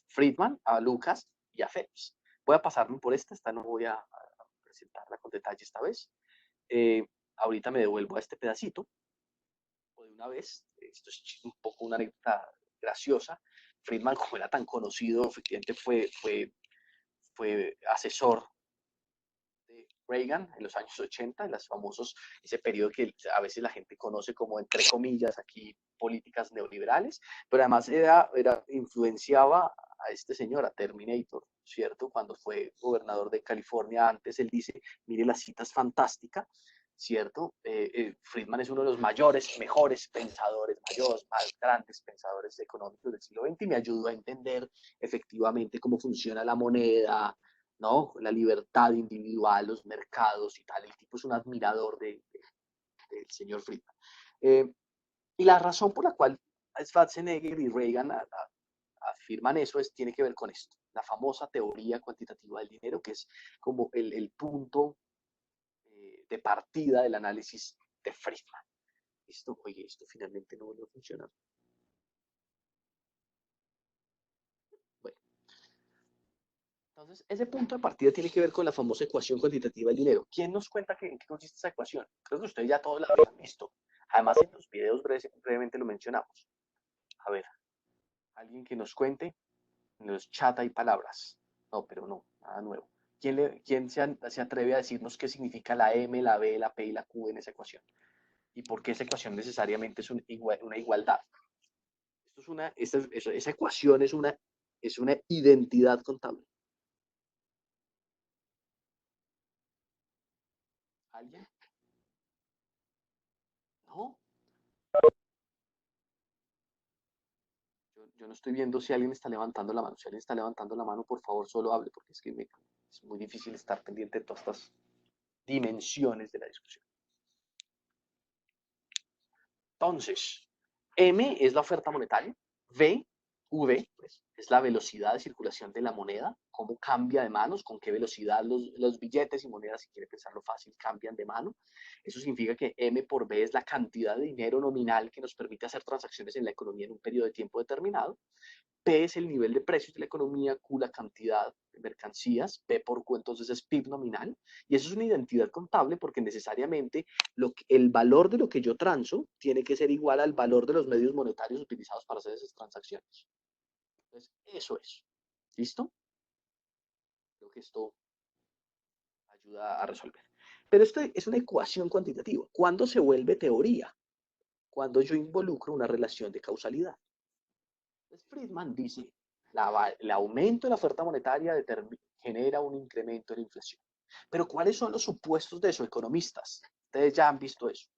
Friedman, a Lucas y a Phelps. Voy a pasarme por esta no voy a presentarla con detalle esta vez. Ahorita me devuelvo a este pedacito, o de una vez, esto es un poco una anécdota graciosa. Friedman, como era tan conocido, efectivamente fue asesor de Reagan en los años 80, en ese periodo que a veces la gente conoce como, entre comillas, aquí políticas neoliberales, pero además influenciaba a este señor, a Terminator, ¿cierto? Cuando fue gobernador de California antes, él dice, mire, la cita es fantástica, ¿cierto? Friedman es uno de los mejores pensadores, más grandes pensadores económicos del siglo XX y me ayudó a entender efectivamente cómo funciona la moneda, ¿no? La libertad individual, los mercados y tal. El tipo es un admirador del señor Friedman. Y la razón por la cual Schwarzenegger y Reagan afirman eso tiene que ver con esto, la famosa teoría cuantitativa del dinero, que es como el punto de partida del análisis de Friedman. Oye, esto finalmente no vuelve a funcionar. Bueno, entonces ese punto de partida tiene que ver con la famosa ecuación cuantitativa del dinero. ¿Quién nos cuenta en qué consiste esa ecuación? Creo que ustedes ya todos la habían visto. Además, en los videos brevemente lo mencionamos. A ver, alguien que nos cuente. En los chats hay palabras. No, pero no, nada nuevo. ¿Quién se atreve a decirnos qué significa la M, la B, la P y la Q en esa ecuación? ¿Y por qué esa ecuación necesariamente es una igualdad? Esa ecuación es una identidad contable. ¿Alguien? ¿No? Yo no estoy viendo si alguien está levantando la mano. Si alguien está levantando la mano, por favor, solo hable, porque es que es muy difícil estar pendiente de todas estas dimensiones de la discusión. Entonces, M es la oferta monetaria, V, pues, es la velocidad de circulación de la moneda, cómo cambia de manos, con qué velocidad los billetes y monedas, si quiere pensarlo fácil, cambian de mano. Eso significa que M por V es la cantidad de dinero nominal que nos permite hacer transacciones en la economía en un periodo de tiempo determinado. P es el nivel de precios de la economía, Q la cantidad de mercancías, P por Q entonces es PIB nominal, y eso es una identidad contable porque necesariamente el valor de lo que yo transo tiene que ser igual al valor de los medios monetarios utilizados para hacer esas transacciones. Entonces, eso es. ¿Listo? Creo que esto ayuda a resolver. Pero esto es una ecuación cuantitativa. ¿Cuándo se vuelve teoría? Cuando yo involucro una relación de causalidad. Entonces, Friedman dice, el aumento de la oferta monetaria genera un incremento en la inflación. Pero ¿cuáles son los supuestos de eso, economistas? Ustedes ya han visto eso.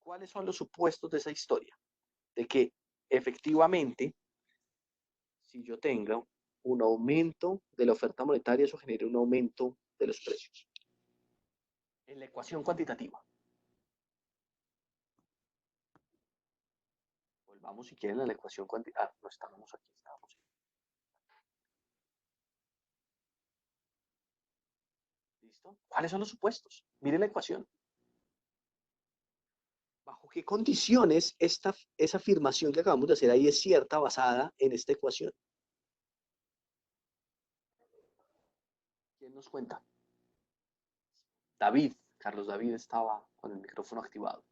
¿Cuáles son los supuestos de esa historia? De que efectivamente, si yo tengo un aumento de la oferta monetaria, eso genera un aumento de los precios. En la ecuación cuantitativa. Volvamos si quieren a la ecuación cuantitativa. No estábamos aquí, estábamos aquí. ¿Listo? ¿Cuáles son los supuestos? Miren la ecuación. ¿Bajo qué condiciones esa afirmación que acabamos de hacer ahí es cierta basada en esta ecuación? ¿Quién nos cuenta? David. Carlos David estaba con el micrófono activado.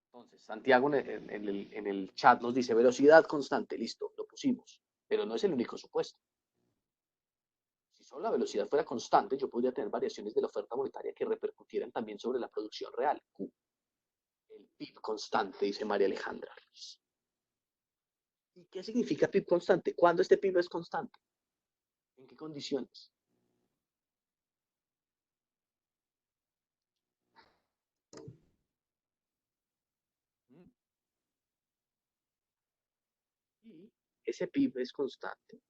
Entonces, Santiago en el chat nos dice velocidad constante. Listo, lo pusimos. Pero no es el único supuesto. Si solo la velocidad fuera constante, yo podría tener variaciones de la oferta monetaria que repercutieran también sobre la producción real. Q. El PIB constante, dice María Alejandra. ¿Y qué significa PIB constante? ¿Cuándo este PIB es constante? ¿En qué condiciones? Y ese PIB es constante,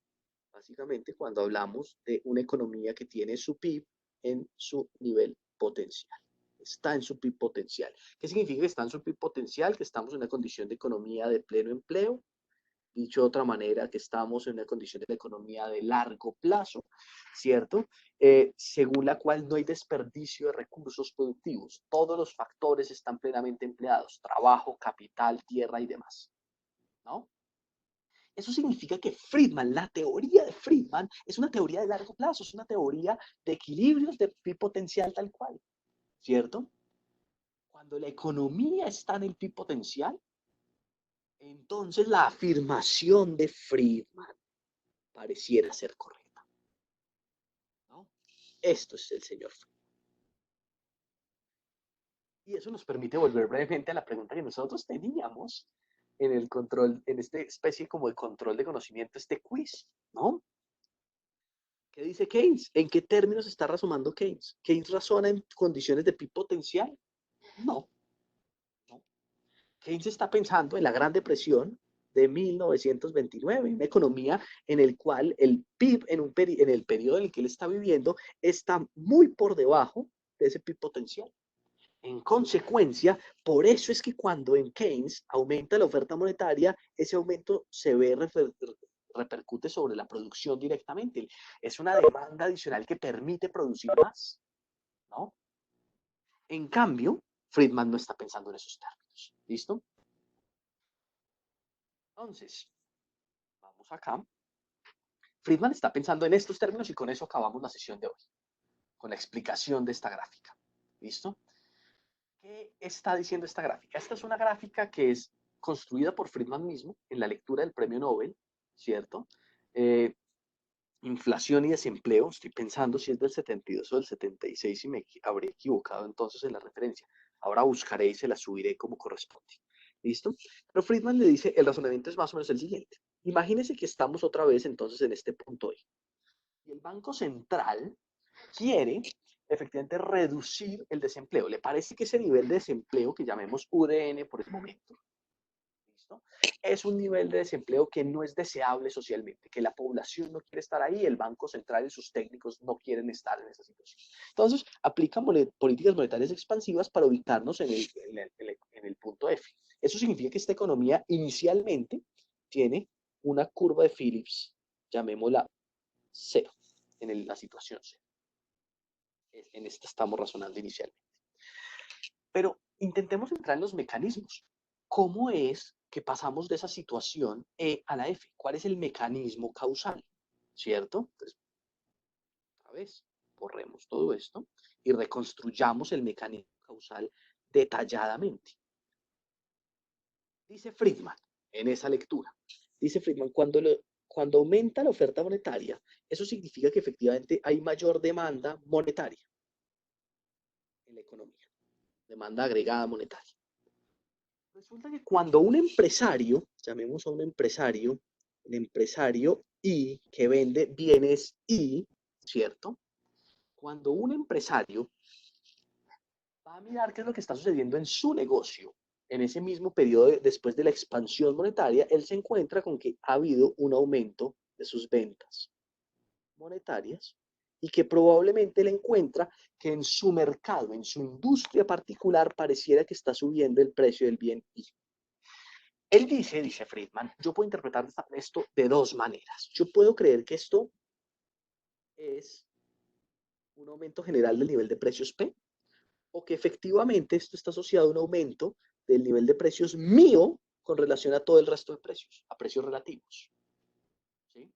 básicamente cuando hablamos de una economía que tiene su PIB en su nivel potencial. Está en su PIB potencial. ¿Qué significa que está en su PIB potencial? Que estamos en una condición de economía de pleno empleo. Dicho de otra manera, que estamos en una condición de la economía de largo plazo, ¿cierto? Según la cual no hay desperdicio de recursos productivos. Todos los factores están plenamente empleados, trabajo, capital, tierra y demás, ¿no? Eso significa que Friedman, la teoría de Friedman, es una teoría de largo plazo, es una teoría de equilibrios de PIB potencial tal cual, ¿cierto? Cuando la economía está en el PIB potencial, entonces la afirmación de Friedman pareciera ser correcta, ¿no? Esto es el señor Friedman. Y eso nos permite volver brevemente a la pregunta que nosotros teníamos en el control, en esta especie como de control de conocimiento, este quiz, ¿no? ¿Qué dice Keynes? ¿En qué términos está razonando Keynes? ¿Keynes razona en condiciones de PIB potencial? No. Keynes está pensando en la Gran Depresión de 1929, una economía en el cual el PIB en el periodo en el que él está viviendo está muy por debajo de ese PIB potencial. En consecuencia, por eso es que cuando en Keynes aumenta la oferta monetaria, ese aumento se ve repercute sobre la producción directamente. Es una demanda adicional que permite producir más, ¿no? En cambio, Friedman no está pensando en esos términos. ¿Listo? Entonces, vamos acá. Friedman está pensando en estos términos y con eso acabamos la sesión de hoy, con la explicación de esta gráfica. ¿Listo? ¿Qué está diciendo esta gráfica? Esta es una gráfica que es construida por Friedman mismo en la lectura del premio Nobel, ¿cierto? Inflación y desempleo, estoy pensando si es del 72 o del 76 y me habré equivocado entonces en la referencia. Ahora buscaré y se la subiré como corresponde. ¿Listo? Pero Friedman le dice, el razonamiento es más o menos el siguiente. Imagínense que estamos otra vez entonces en este punto hoy. Y el Banco Central quiere efectivamente reducir el desempleo. ¿Le parece que ese nivel de desempleo, que llamemos UDN por el momento, ¿listo? Es un nivel de desempleo que no es deseable socialmente, que la población no quiere estar ahí, el Banco Central y sus técnicos no quieren estar en esa situación? Entonces, aplican políticas monetarias expansivas para ubicarnos en el punto F. Eso significa que esta economía inicialmente tiene una curva de Phillips, llamémosla cero, en la situación cero. En esta estamos razonando inicialmente. Pero intentemos entrar en los mecanismos. ¿Cómo es que pasamos de esa situación E a la F? ¿Cuál es el mecanismo causal? ¿Cierto? Pues, otra vez, borremos todo esto y reconstruyamos el mecanismo causal detalladamente. Dice Friedman en esa lectura, dice Friedman, cuando aumenta la oferta monetaria, eso significa que efectivamente hay mayor demanda monetaria en la economía, demanda agregada monetaria. Resulta que cuando un empresario, llamemos a un empresario, el empresario I, que vende bienes I, ¿cierto? Cuando un empresario va a mirar qué es lo que está sucediendo en su negocio, en ese mismo periodo después de la expansión monetaria, él se encuentra con que ha habido un aumento de sus ventas monetarias y que probablemente él encuentra que en su mercado, en su industria particular, pareciera que está subiendo el precio del bien I. Él dice Friedman, yo puedo interpretar esto de dos maneras. Yo puedo creer que esto es un aumento general del nivel de precios P, o que efectivamente esto está asociado a un aumento del nivel de precios mío con relación a todo el resto de precios, a precios relativos. ¿Sí?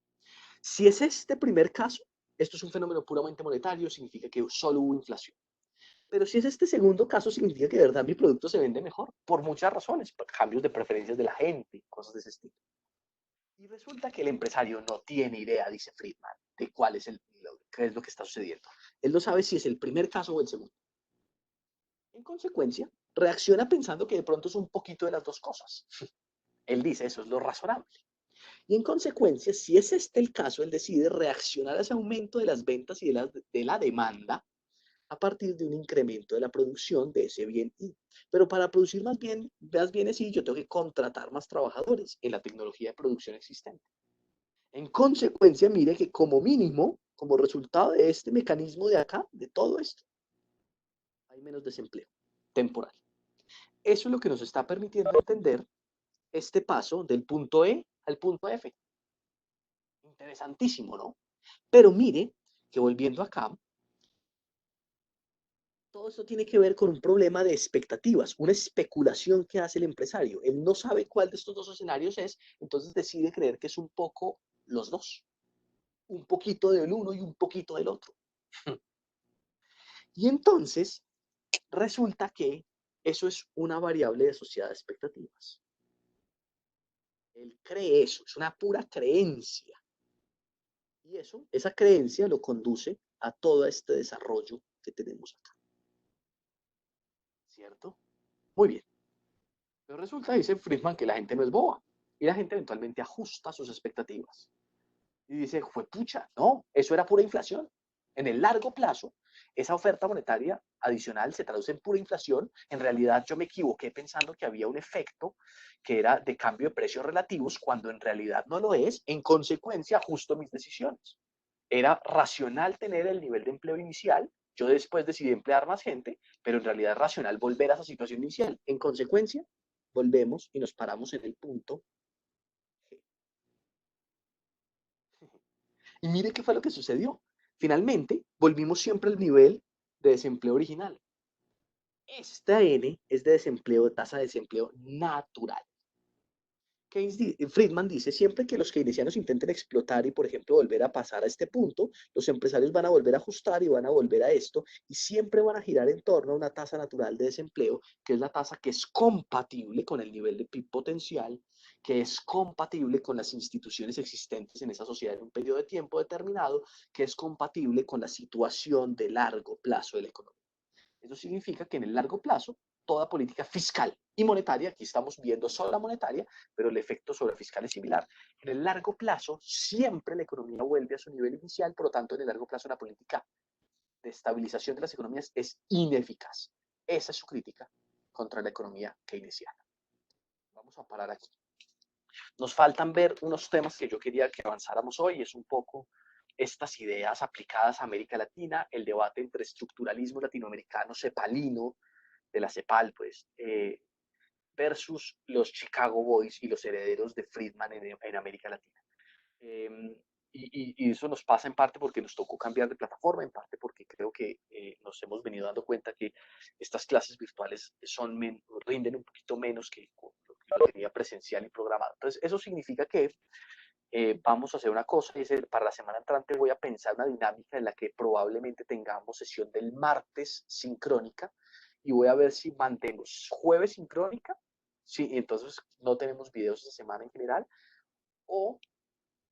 Si es este primer caso, esto es un fenómeno puramente monetario, significa que solo hubo inflación. Pero si es este segundo caso, significa que de verdad mi producto se vende mejor, por muchas razones, por cambios de preferencias de la gente, cosas de ese estilo. Y resulta que el empresario no tiene idea, dice Friedman, de qué es lo que está sucediendo. Él no sabe si es el primer caso o el segundo. En consecuencia, reacciona pensando que de pronto es un poquito de las dos cosas. Él dice, eso es lo razonable. Y en consecuencia, si es este el caso, él decide reaccionar a ese aumento de las ventas y de la demanda a partir de un incremento de la producción de ese bien I. Pero para producir más bienes I, yo tengo que contratar más trabajadores en la tecnología de producción existente. En consecuencia, mire que como mínimo, como resultado de este mecanismo de acá, de todo esto, hay menos desempleo temporal. Eso es lo que nos está permitiendo entender este paso del punto E al punto F. Interesantísimo, ¿no? Pero mire que volviendo acá, todo esto tiene que ver con un problema de expectativas, una especulación que hace el empresario. Él no sabe cuál de estos dos escenarios es, entonces decide creer que es un poco los dos. Un poquito del uno y un poquito del otro. Y entonces resulta que eso es una variable asociada a expectativas. Él cree eso, es una pura creencia. Y eso, esa creencia lo conduce a todo este desarrollo que tenemos acá. ¿Cierto? Muy bien. Pero resulta, dice Friedman, que la gente no es boba. Y la gente eventualmente ajusta sus expectativas. Y dice, fue pucha, no, eso era pura inflación. En el largo plazo, esa oferta monetaria adicional se traduce en pura inflación. En realidad yo me equivoqué pensando que había un efecto que era de cambio de precios relativos, cuando en realidad no lo es. En consecuencia, ajusto mis decisiones. Era racional tener el nivel de empleo inicial. Yo después decidí emplear más gente, pero en realidad es racional volver a esa situación inicial. En consecuencia, volvemos y nos paramos en el punto G. Y mire qué fue lo que sucedió. Finalmente, volvimos siempre al nivel de desempleo original. Esta N es de desempleo, tasa de desempleo natural. Friedman dice, siempre que los keynesianos intenten explotar y, por ejemplo, volver a pasar a este punto, los empresarios van a volver a ajustar y van a volver a esto, y siempre van a girar en torno a una tasa natural de desempleo, que es la tasa que es compatible con el nivel de PIB potencial, que es compatible con las instituciones existentes en esa sociedad en un periodo de tiempo determinado, que es compatible con la situación de largo plazo de la economía. Eso significa que en el largo plazo, toda política fiscal y monetaria, aquí estamos viendo solo la monetaria, pero el efecto sobre fiscal es similar. En el largo plazo, siempre la economía vuelve a su nivel inicial, por lo tanto, en el largo plazo, la política de estabilización de las economías es ineficaz. Esa es su crítica contra la economía keynesiana. Vamos a parar aquí. Nos faltan ver unos temas que yo quería que avanzáramos hoy, es un poco estas ideas aplicadas a América Latina, el debate entre estructuralismo latinoamericano cepalino, de la CEPAL, pues, versus los Chicago Boys y los herederos de Friedman en América Latina. Y eso nos pasa en parte porque nos tocó cambiar de plataforma, en parte porque creo que nos hemos venido dando cuenta que estas clases virtuales rinden un poquito menos que lo que tenía presencial y programado. Entonces, eso significa que vamos a hacer una cosa, y es para la semana entrante voy a pensar una dinámica en la que probablemente tengamos sesión del martes sincrónica, y voy a ver si mantengo jueves sincrónica, sí, entonces no tenemos videos esta semana en general, o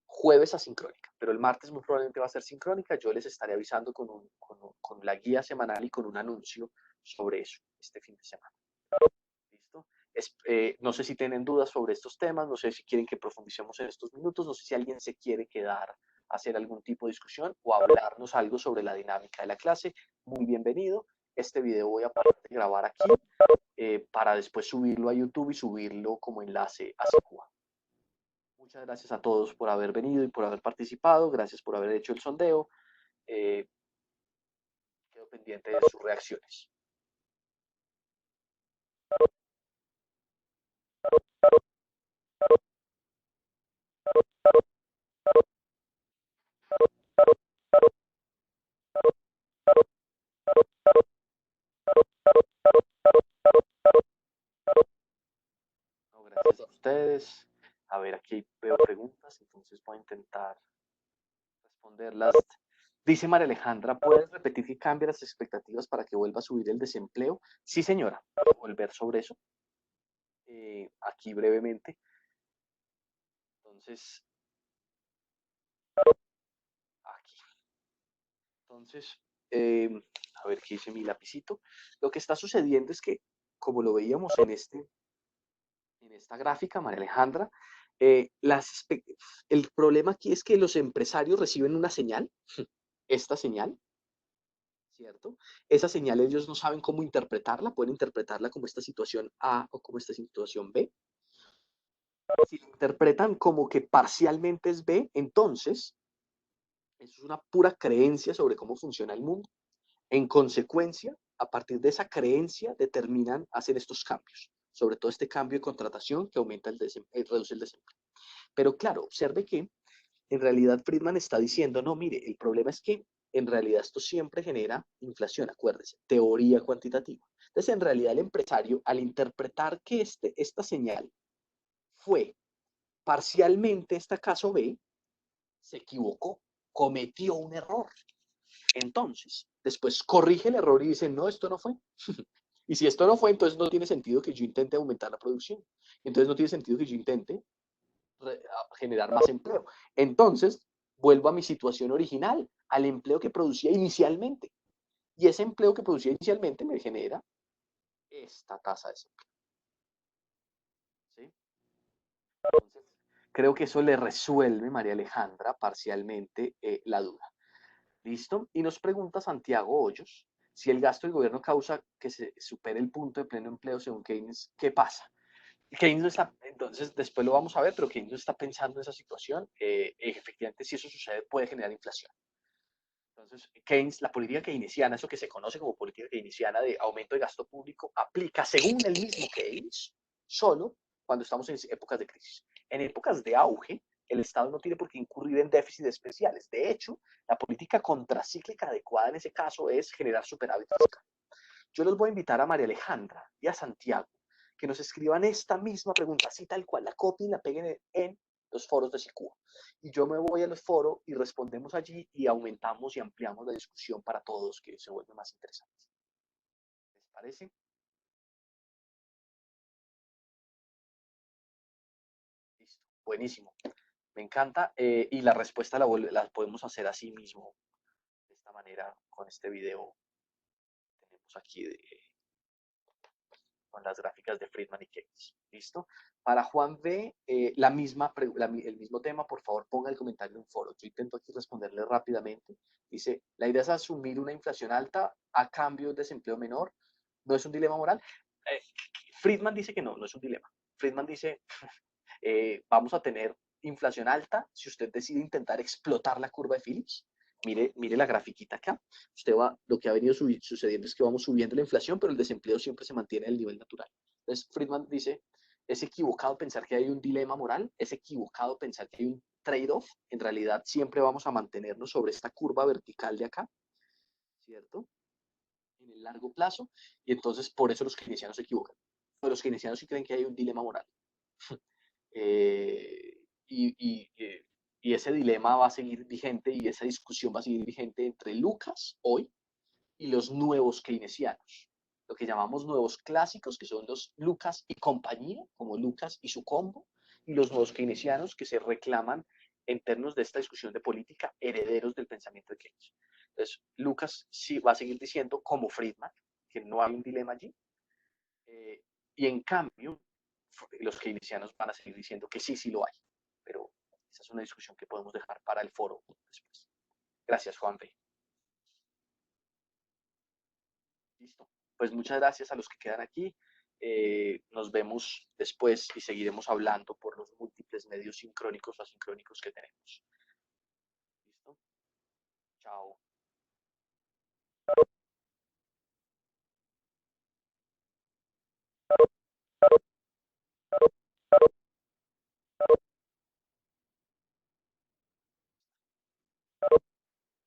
jueves asincrónica, pero el martes muy probablemente va a ser sincrónica. Yo les estaré avisando con la guía semanal y con un anuncio sobre eso este fin de semana. ¿Listo? No sé si tienen dudas sobre estos temas, no sé si quieren que profundicemos en estos minutos, no sé si alguien se quiere quedar a hacer algún tipo de discusión o hablarnos algo sobre la dinámica de la clase. Muy bienvenido. Este video voy a parar de grabar aquí para después subirlo a YouTube y subirlo como enlace a Secuá. Muchas gracias a todos por haber venido y por haber participado. Gracias por haber hecho el sondeo. Quedo pendiente de sus reacciones. No, gracias a ustedes. A ver, aquí veo preguntas, entonces voy a intentar responderlas. Dice María Alejandra, ¿puedes repetir que cambia las expectativas para que vuelva a subir el desempleo? Sí, señora. Voy a volver sobre eso. Aquí brevemente. Entonces, aquí. Entonces, a ver qué dice mi lapicito. Lo que está sucediendo es que, como lo veíamos en esta gráfica, María Alejandra, el problema aquí es que los empresarios reciben una señal, esta señal, ¿cierto? Esa señal ellos no saben cómo interpretarla, pueden interpretarla como esta situación A o como esta situación B. Si la interpretan como que parcialmente es B, entonces eso es una pura creencia sobre cómo funciona el mundo. En consecuencia, a partir de esa creencia determinan hacer estos cambios, sobre todo este cambio de contratación que aumenta reduce el desempleo. Pero claro, observe que en realidad Friedman está diciendo, no, mire, el problema es que en realidad esto siempre genera inflación, acuérdese, teoría cuantitativa. Entonces, en realidad el empresario, al interpretar que esta señal fue parcialmente este caso B, se equivocó, cometió un error. Entonces, después corrige el error y dice, no, esto no fue. Y si esto no fue, entonces no tiene sentido que yo intente aumentar la producción. Entonces no tiene sentido que yo intente generar más empleo. Entonces, vuelvo a mi situación original, al empleo que producía inicialmente. Y ese empleo que producía inicialmente me genera esta tasa de desempleo. ¿Sí? Entonces, creo que eso le resuelve, María Alejandra, parcialmente la duda. ¿Listo? Y nos pregunta Santiago Hoyos, si el gasto del gobierno causa que se supere el punto de pleno empleo según Keynes, ¿qué pasa? Keynes no está, entonces después lo vamos a ver, pero Keynes no está pensando en esa situación. Efectivamente, si eso sucede, puede generar inflación. Entonces, Keynes, la política keynesiana, eso que se conoce como política keynesiana de aumento de gasto público, aplica según el mismo Keynes, solo cuando estamos en épocas de crisis. En épocas de auge, el Estado no tiene por qué incurrir en déficits especiales. De hecho, la política contracíclica adecuada en ese caso es generar superávit fiscal. Yo los voy a invitar a María Alejandra y a Santiago que nos escriban esta misma pregunta, así tal cual, la copien y la peguen en los foros de SICUA. Y yo me voy a los foros y respondemos allí y aumentamos y ampliamos la discusión para todos, que se vuelve más interesante. ¿Les parece? Listo, buenísimo. Me encanta. Y la respuesta la podemos hacer así mismo, de esta manera, con este video que tenemos aquí con las gráficas de Friedman y Keynes. ¿Listo? Para Juan B, el mismo tema, por favor, ponga el comentario en un foro. Yo intento aquí responderle rápidamente. Dice, la idea es asumir una inflación alta a cambio de desempleo menor. ¿No es un dilema moral? Friedman dice que no, no es un dilema. Friedman dice, vamos a tener inflación alta si usted decide intentar explotar la curva de Phillips. Mire la grafiquita acá. Lo que ha venido sucediendo es que vamos subiendo la inflación, pero el desempleo siempre se mantiene en el nivel natural. Entonces, Friedman dice, es equivocado pensar que hay un dilema moral, es equivocado pensar que hay un trade-off. En realidad, siempre vamos a mantenernos sobre esta curva vertical de acá, ¿cierto? En el largo plazo, y entonces por eso los keynesianos se equivocan. Pero los keynesianos sí creen que hay un dilema moral. Y ese dilema va a seguir vigente y esa discusión va a seguir vigente entre Lucas hoy y los nuevos keynesianos, lo que llamamos nuevos clásicos, que son los Lucas y compañía, como Lucas y su combo, y los nuevos keynesianos que se reclaman en términos de esta discusión de política, herederos del pensamiento de Keynes. Entonces, Lucas sí va a seguir diciendo, como Friedman, que no hay un dilema allí, y en cambio, los keynesianos van a seguir diciendo que sí, sí lo hay. Pero esa es una discusión que podemos dejar para el foro después. Gracias, Juan B. Listo. Pues muchas gracias a los que quedan aquí. Nos vemos después y seguiremos hablando por los múltiples medios sincrónicos o asincrónicos que tenemos. ¿Listo? Chao.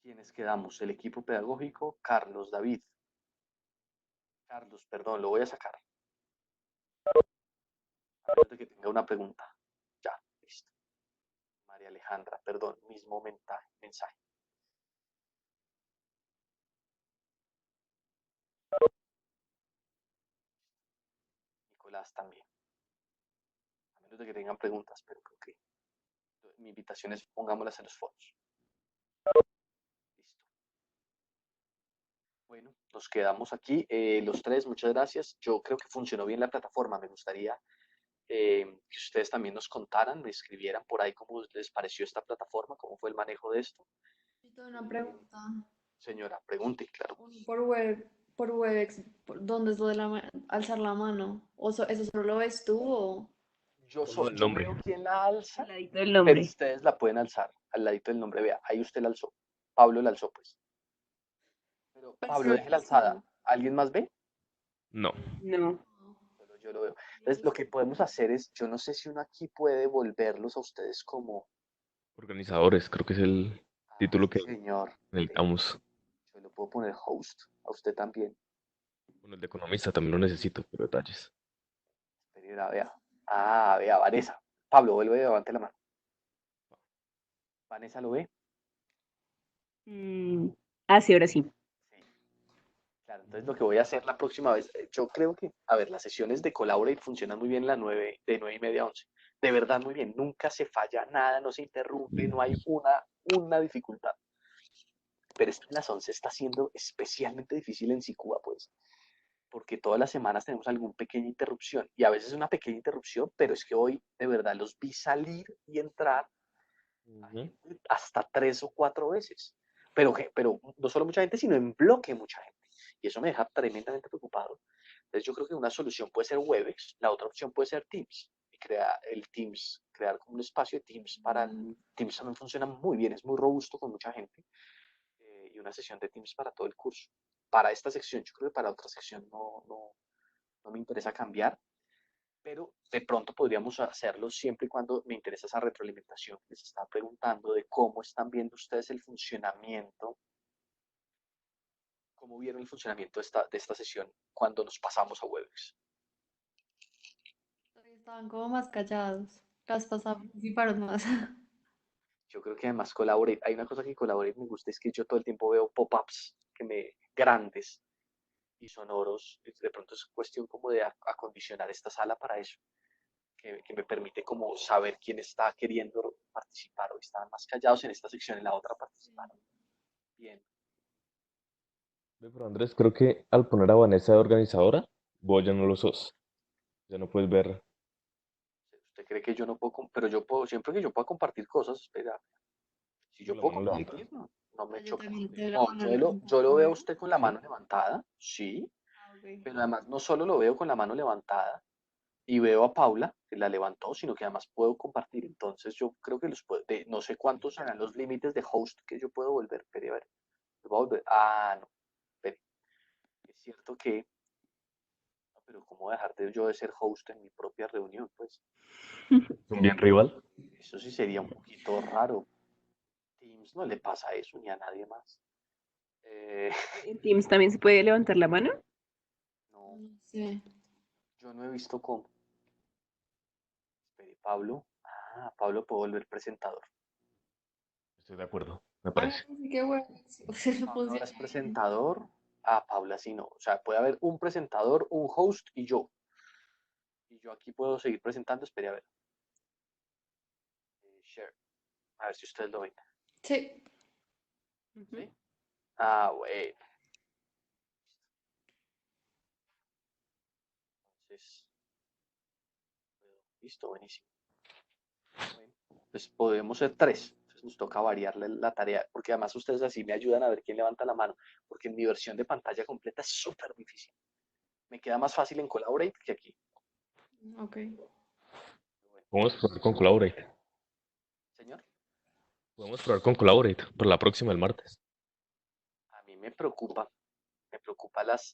¿Quiénes quedamos? El equipo pedagógico, Carlos David. Carlos, perdón, lo voy a sacar. Antes de que tenga una pregunta. Ya, listo. María Alejandra, perdón, mismo mensaje. Nicolás también. A menos de que tengan preguntas, pero creo que mi invitación es pongámoslas en los foros. Listo. Bueno, nos quedamos aquí los tres, muchas gracias. Yo creo que funcionó bien la plataforma. Me gustaría que ustedes también nos contaran, me escribieran por ahí cómo les pareció esta plataforma, cómo fue el manejo de esto. Yo tengo una pregunta. Señora, pregunte, claro. Por Webex, ¿dónde es lo de alzar la mano? ¿Eso solo lo ves tú o...? Solo el Yo nombre. veo quién la alza, Al ladito del pero nombre. ustedes la pueden alzar al ladito del nombre. Vea, ahí usted la alzó. Pablo la alzó, pues. Pero Pero Pablo, solo deje la eres alzada. tú. ¿Alguien más ve? No. No. Solo yo lo veo. Entonces, lo que podemos hacer es, yo no sé si uno aquí puede volverlos a ustedes como, Organizadores, creo que es el título que señor, necesitamos. yo lo puedo poner host, a usted también. Bueno, el de economista también lo necesito, pero detalles. Espera, vea. Ah, vea, Vanessa. Pablo, vuelve y levante la mano. Vanessa, ¿lo ve? Mm, Ah, sí, ahora sí. Sí. Claro, entonces lo que voy a hacer la próxima vez, yo creo que, a ver, las sesiones de Collaborate funcionan muy bien de 9:30 a 11. De verdad, muy bien. Nunca se falla nada, no se interrumpe, no hay una dificultad. Pero esto de las 11 está siendo especialmente difícil en Sicúa, pues, porque todas las semanas tenemos alguna pequeña interrupción y a veces una pequeña interrupción, pero es que hoy de verdad los vi salir y entrar a Ujú. gente hasta 3 o 4 veces. Pero no solo mucha gente, sino en bloque mucha gente. Y eso me deja tremendamente preocupado. Entonces yo creo que una solución puede ser Webex, la otra opción puede ser Teams. Y crear como un espacio de Teams para... Teams también funciona muy bien, es muy robusto con mucha gente. Y una sesión de Teams para todo el curso. Para esta sección, yo creo que para otra sección no me interesa cambiar, pero de pronto podríamos hacerlo siempre y cuando me interesa esa retroalimentación que les estaba preguntando de cómo están viendo ustedes el funcionamiento, cómo vieron el funcionamiento de esta sesión cuando nos pasamos a Webex. Estaban como más callados. Las pasadas participaron más. Yo creo que además Collaborate, hay una cosa que Collaborate me gusta, es que yo todo el tiempo veo pop-ups grandes y sonoros, de pronto es cuestión como de acondicionar esta sala para eso. Que me permite como saber quién está queriendo participar. Hoy estaban más callados en esta sección, en la otra participaron. Bien. Ve, pero Andrés, creo que al poner a Vanessa de organizadora, vos ya no lo sos. Ya no puedes ver. ¿Usted cree que yo no puedo, pero yo puedo, siempre que yo pueda compartir cosas, espera, si yo La puedo mano levantada. compartir, no me Yo choca. también tengo la No, mano yo lo levantada, veo a ¿no? usted con la ¿Sí? mano levantada, sí, Ah, ok. pero además no solo lo veo con la mano levantada y veo a Paula, que la levantó, sino que además puedo compartir. Entonces yo creo que no sé cuántos serán los límites de host que yo puedo volver, pero a ver, voy a volver. Ah, no, espere. Es cierto que no, pero ¿cómo dejar yo de ser host en mi propia reunión? Pues Un bien rival. eso sí sería un poquito raro. Teams no le pasa eso ni a nadie más. Eh, ¿En Teams también se puede levantar la mano? no, No sé. yo no he visto cómo. Espere, Pablo. Ah, Pablo puede volver presentador. Estoy de acuerdo, me Ay, parece. sí, qué bueno. O sea, no Pablo ahora es funciona bien. presentador. Ah, Paula sí no. O sea, puede haber un presentador, un host y yo. Y yo aquí puedo seguir presentando. Espere a ver. Share. A ver si ustedes lo ven. Sí. Ujú. ¿Sí? Ah, bueno. Entonces, listo, buenísimo. Bueno, pues podemos ser 3. Entonces nos toca variar la tarea, porque además ustedes así me ayudan a ver quién levanta la mano, porque en mi versión de pantalla completa es súper difícil. Me queda más fácil en Collaborate que aquí. Ok. Bueno, Podemos probar con Collaborate. señor, Podemos probar con Collaborate para la próxima, el martes. a mí me preocupa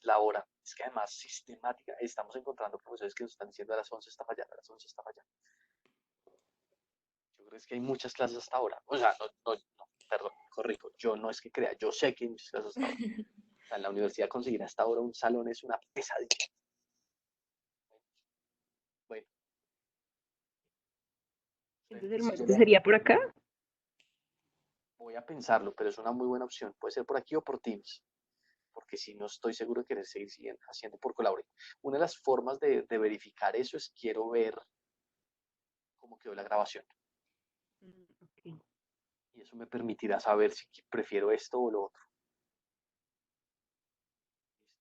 la hora. Es que además sistemática, estamos encontrando profesores que nos están diciendo a las 11 está fallando, a las 11 está fallando. Yo creo que hay muchas clases hasta ahora. O sea, perdón, corrijo. Yo no es que crea, yo sé que hay muchas clases hasta ahora. O sea, en la universidad conseguir hasta ahora un salón es una pesadilla. Bueno, Entonces el si yo martes sería por acá. voy a pensarlo, pero es una muy buena opción. Puede ser por aquí o por Teams, porque si no estoy seguro de querer seguir haciendo por Collaborate. Una de las formas de verificar eso es quiero ver cómo quedó la grabación. Ok. Y eso me permitirá saber si prefiero esto o lo otro.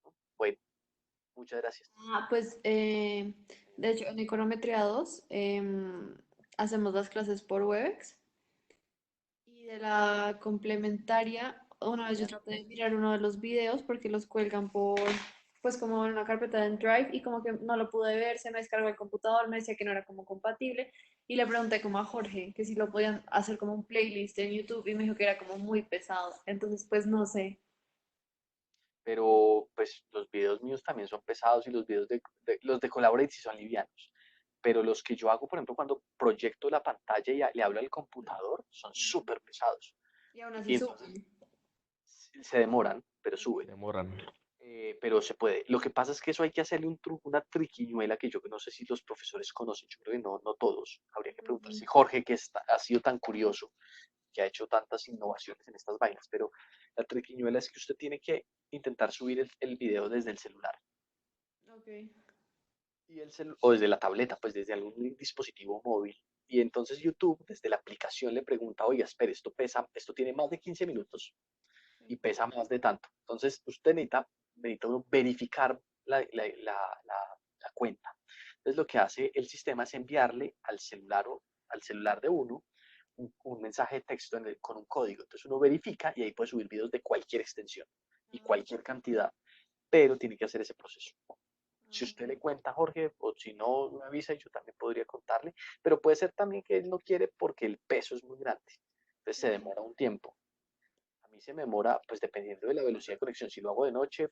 ¿Listo? Bueno, muchas gracias. Pues, de hecho, en Econometría 2 hacemos las clases por Webex y de la complementaria una vez yo traté de mirar uno de los videos porque los cuelgan pues como en una carpeta en Drive y como que no lo pude ver, se me descargó el computador, me decía que no era como compatible y le pregunté como a Jorge que si lo podían hacer como un playlist en YouTube y me dijo que era como muy pesado. Entonces, pues no sé. Pero pues los videos míos también son pesados y los videos los de Collaborate sí son livianos. Pero los que yo hago, por ejemplo, cuando proyecto la pantalla y le hablo al computador, son súper pesados. Y aún así Y entonces suben. se demoran, pero suben. Demoran. Pero se puede. Lo que pasa es que eso hay que hacerle una triquiñuela que yo no sé si los profesores conocen, yo creo que no, no todos. Habría que preguntar si Jorge, que ha sido tan curioso, que ha hecho tantas innovaciones en estas vainas, pero la triquiñuela es que usted tiene que intentar subir el video desde el celular Ok. o desde la tableta, pues desde algún dispositivo móvil. Y entonces YouTube, desde la aplicación, le pregunta, oiga, espere, esto tiene más de 15 minutos y pesa más de tanto. Entonces, usted necesita uno verificar la cuenta. Entonces, lo que hace el sistema es enviarle al celular de uno un mensaje de texto con un código. Entonces, uno verifica y ahí puede subir videos de cualquier extensión y cualquier cantidad, pero tiene que hacer ese proceso. Si usted le cuenta a Jorge, o si no me avisa, yo también podría contarle, pero puede ser también que él no quiere porque el peso es muy grande. Entonces se demora un tiempo. A mí se me demora, pues dependiendo de la velocidad de conexión. Si lo hago de noche,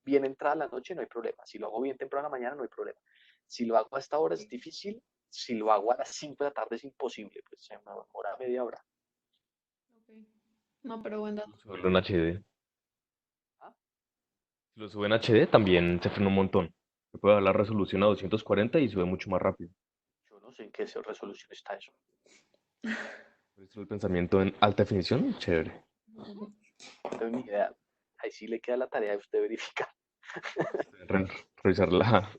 bien entrada la noche, no hay problema. Si lo hago bien temprano en la mañana, no hay problema. Si lo hago a esta hora es difícil. Si lo hago a las 5 de la tarde es imposible, pues se me demora media hora. Ok. No, pero buen dato. Subirlo en HD. ¿Ah? Si lo sube en HD también se frena un montón. Se puede dar la resolución a 240 y sube mucho más rápido. Yo no sé en qué resolución está eso. ¿Viste el pensamiento en alta definición? Chévere. No tengo ni idea. Ahí sí le queda la tarea de usted verificar. Revisar la...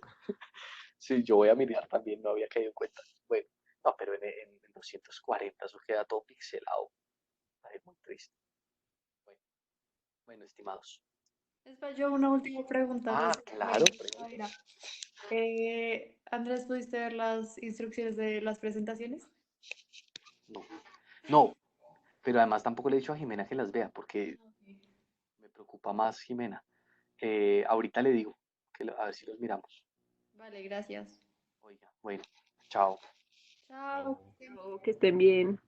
Sí, yo voy a mirar también, no había caído en cuenta. Bueno, no, pero en 240 eso queda todo pixelado. Es muy triste. Bueno, bueno, estimados. Espera, yo una última pregunta. Ah, José. claro, A ver, Andrés, ¿pudiste ver las instrucciones de las presentaciones? no. No, pero además tampoco le he dicho a Jimena que las vea porque Ok. me preocupa más Jimena. Ahorita le digo a ver si los miramos. Vale, gracias. Oiga, bueno, chao. Chao. Chao. Chao, que estén bien.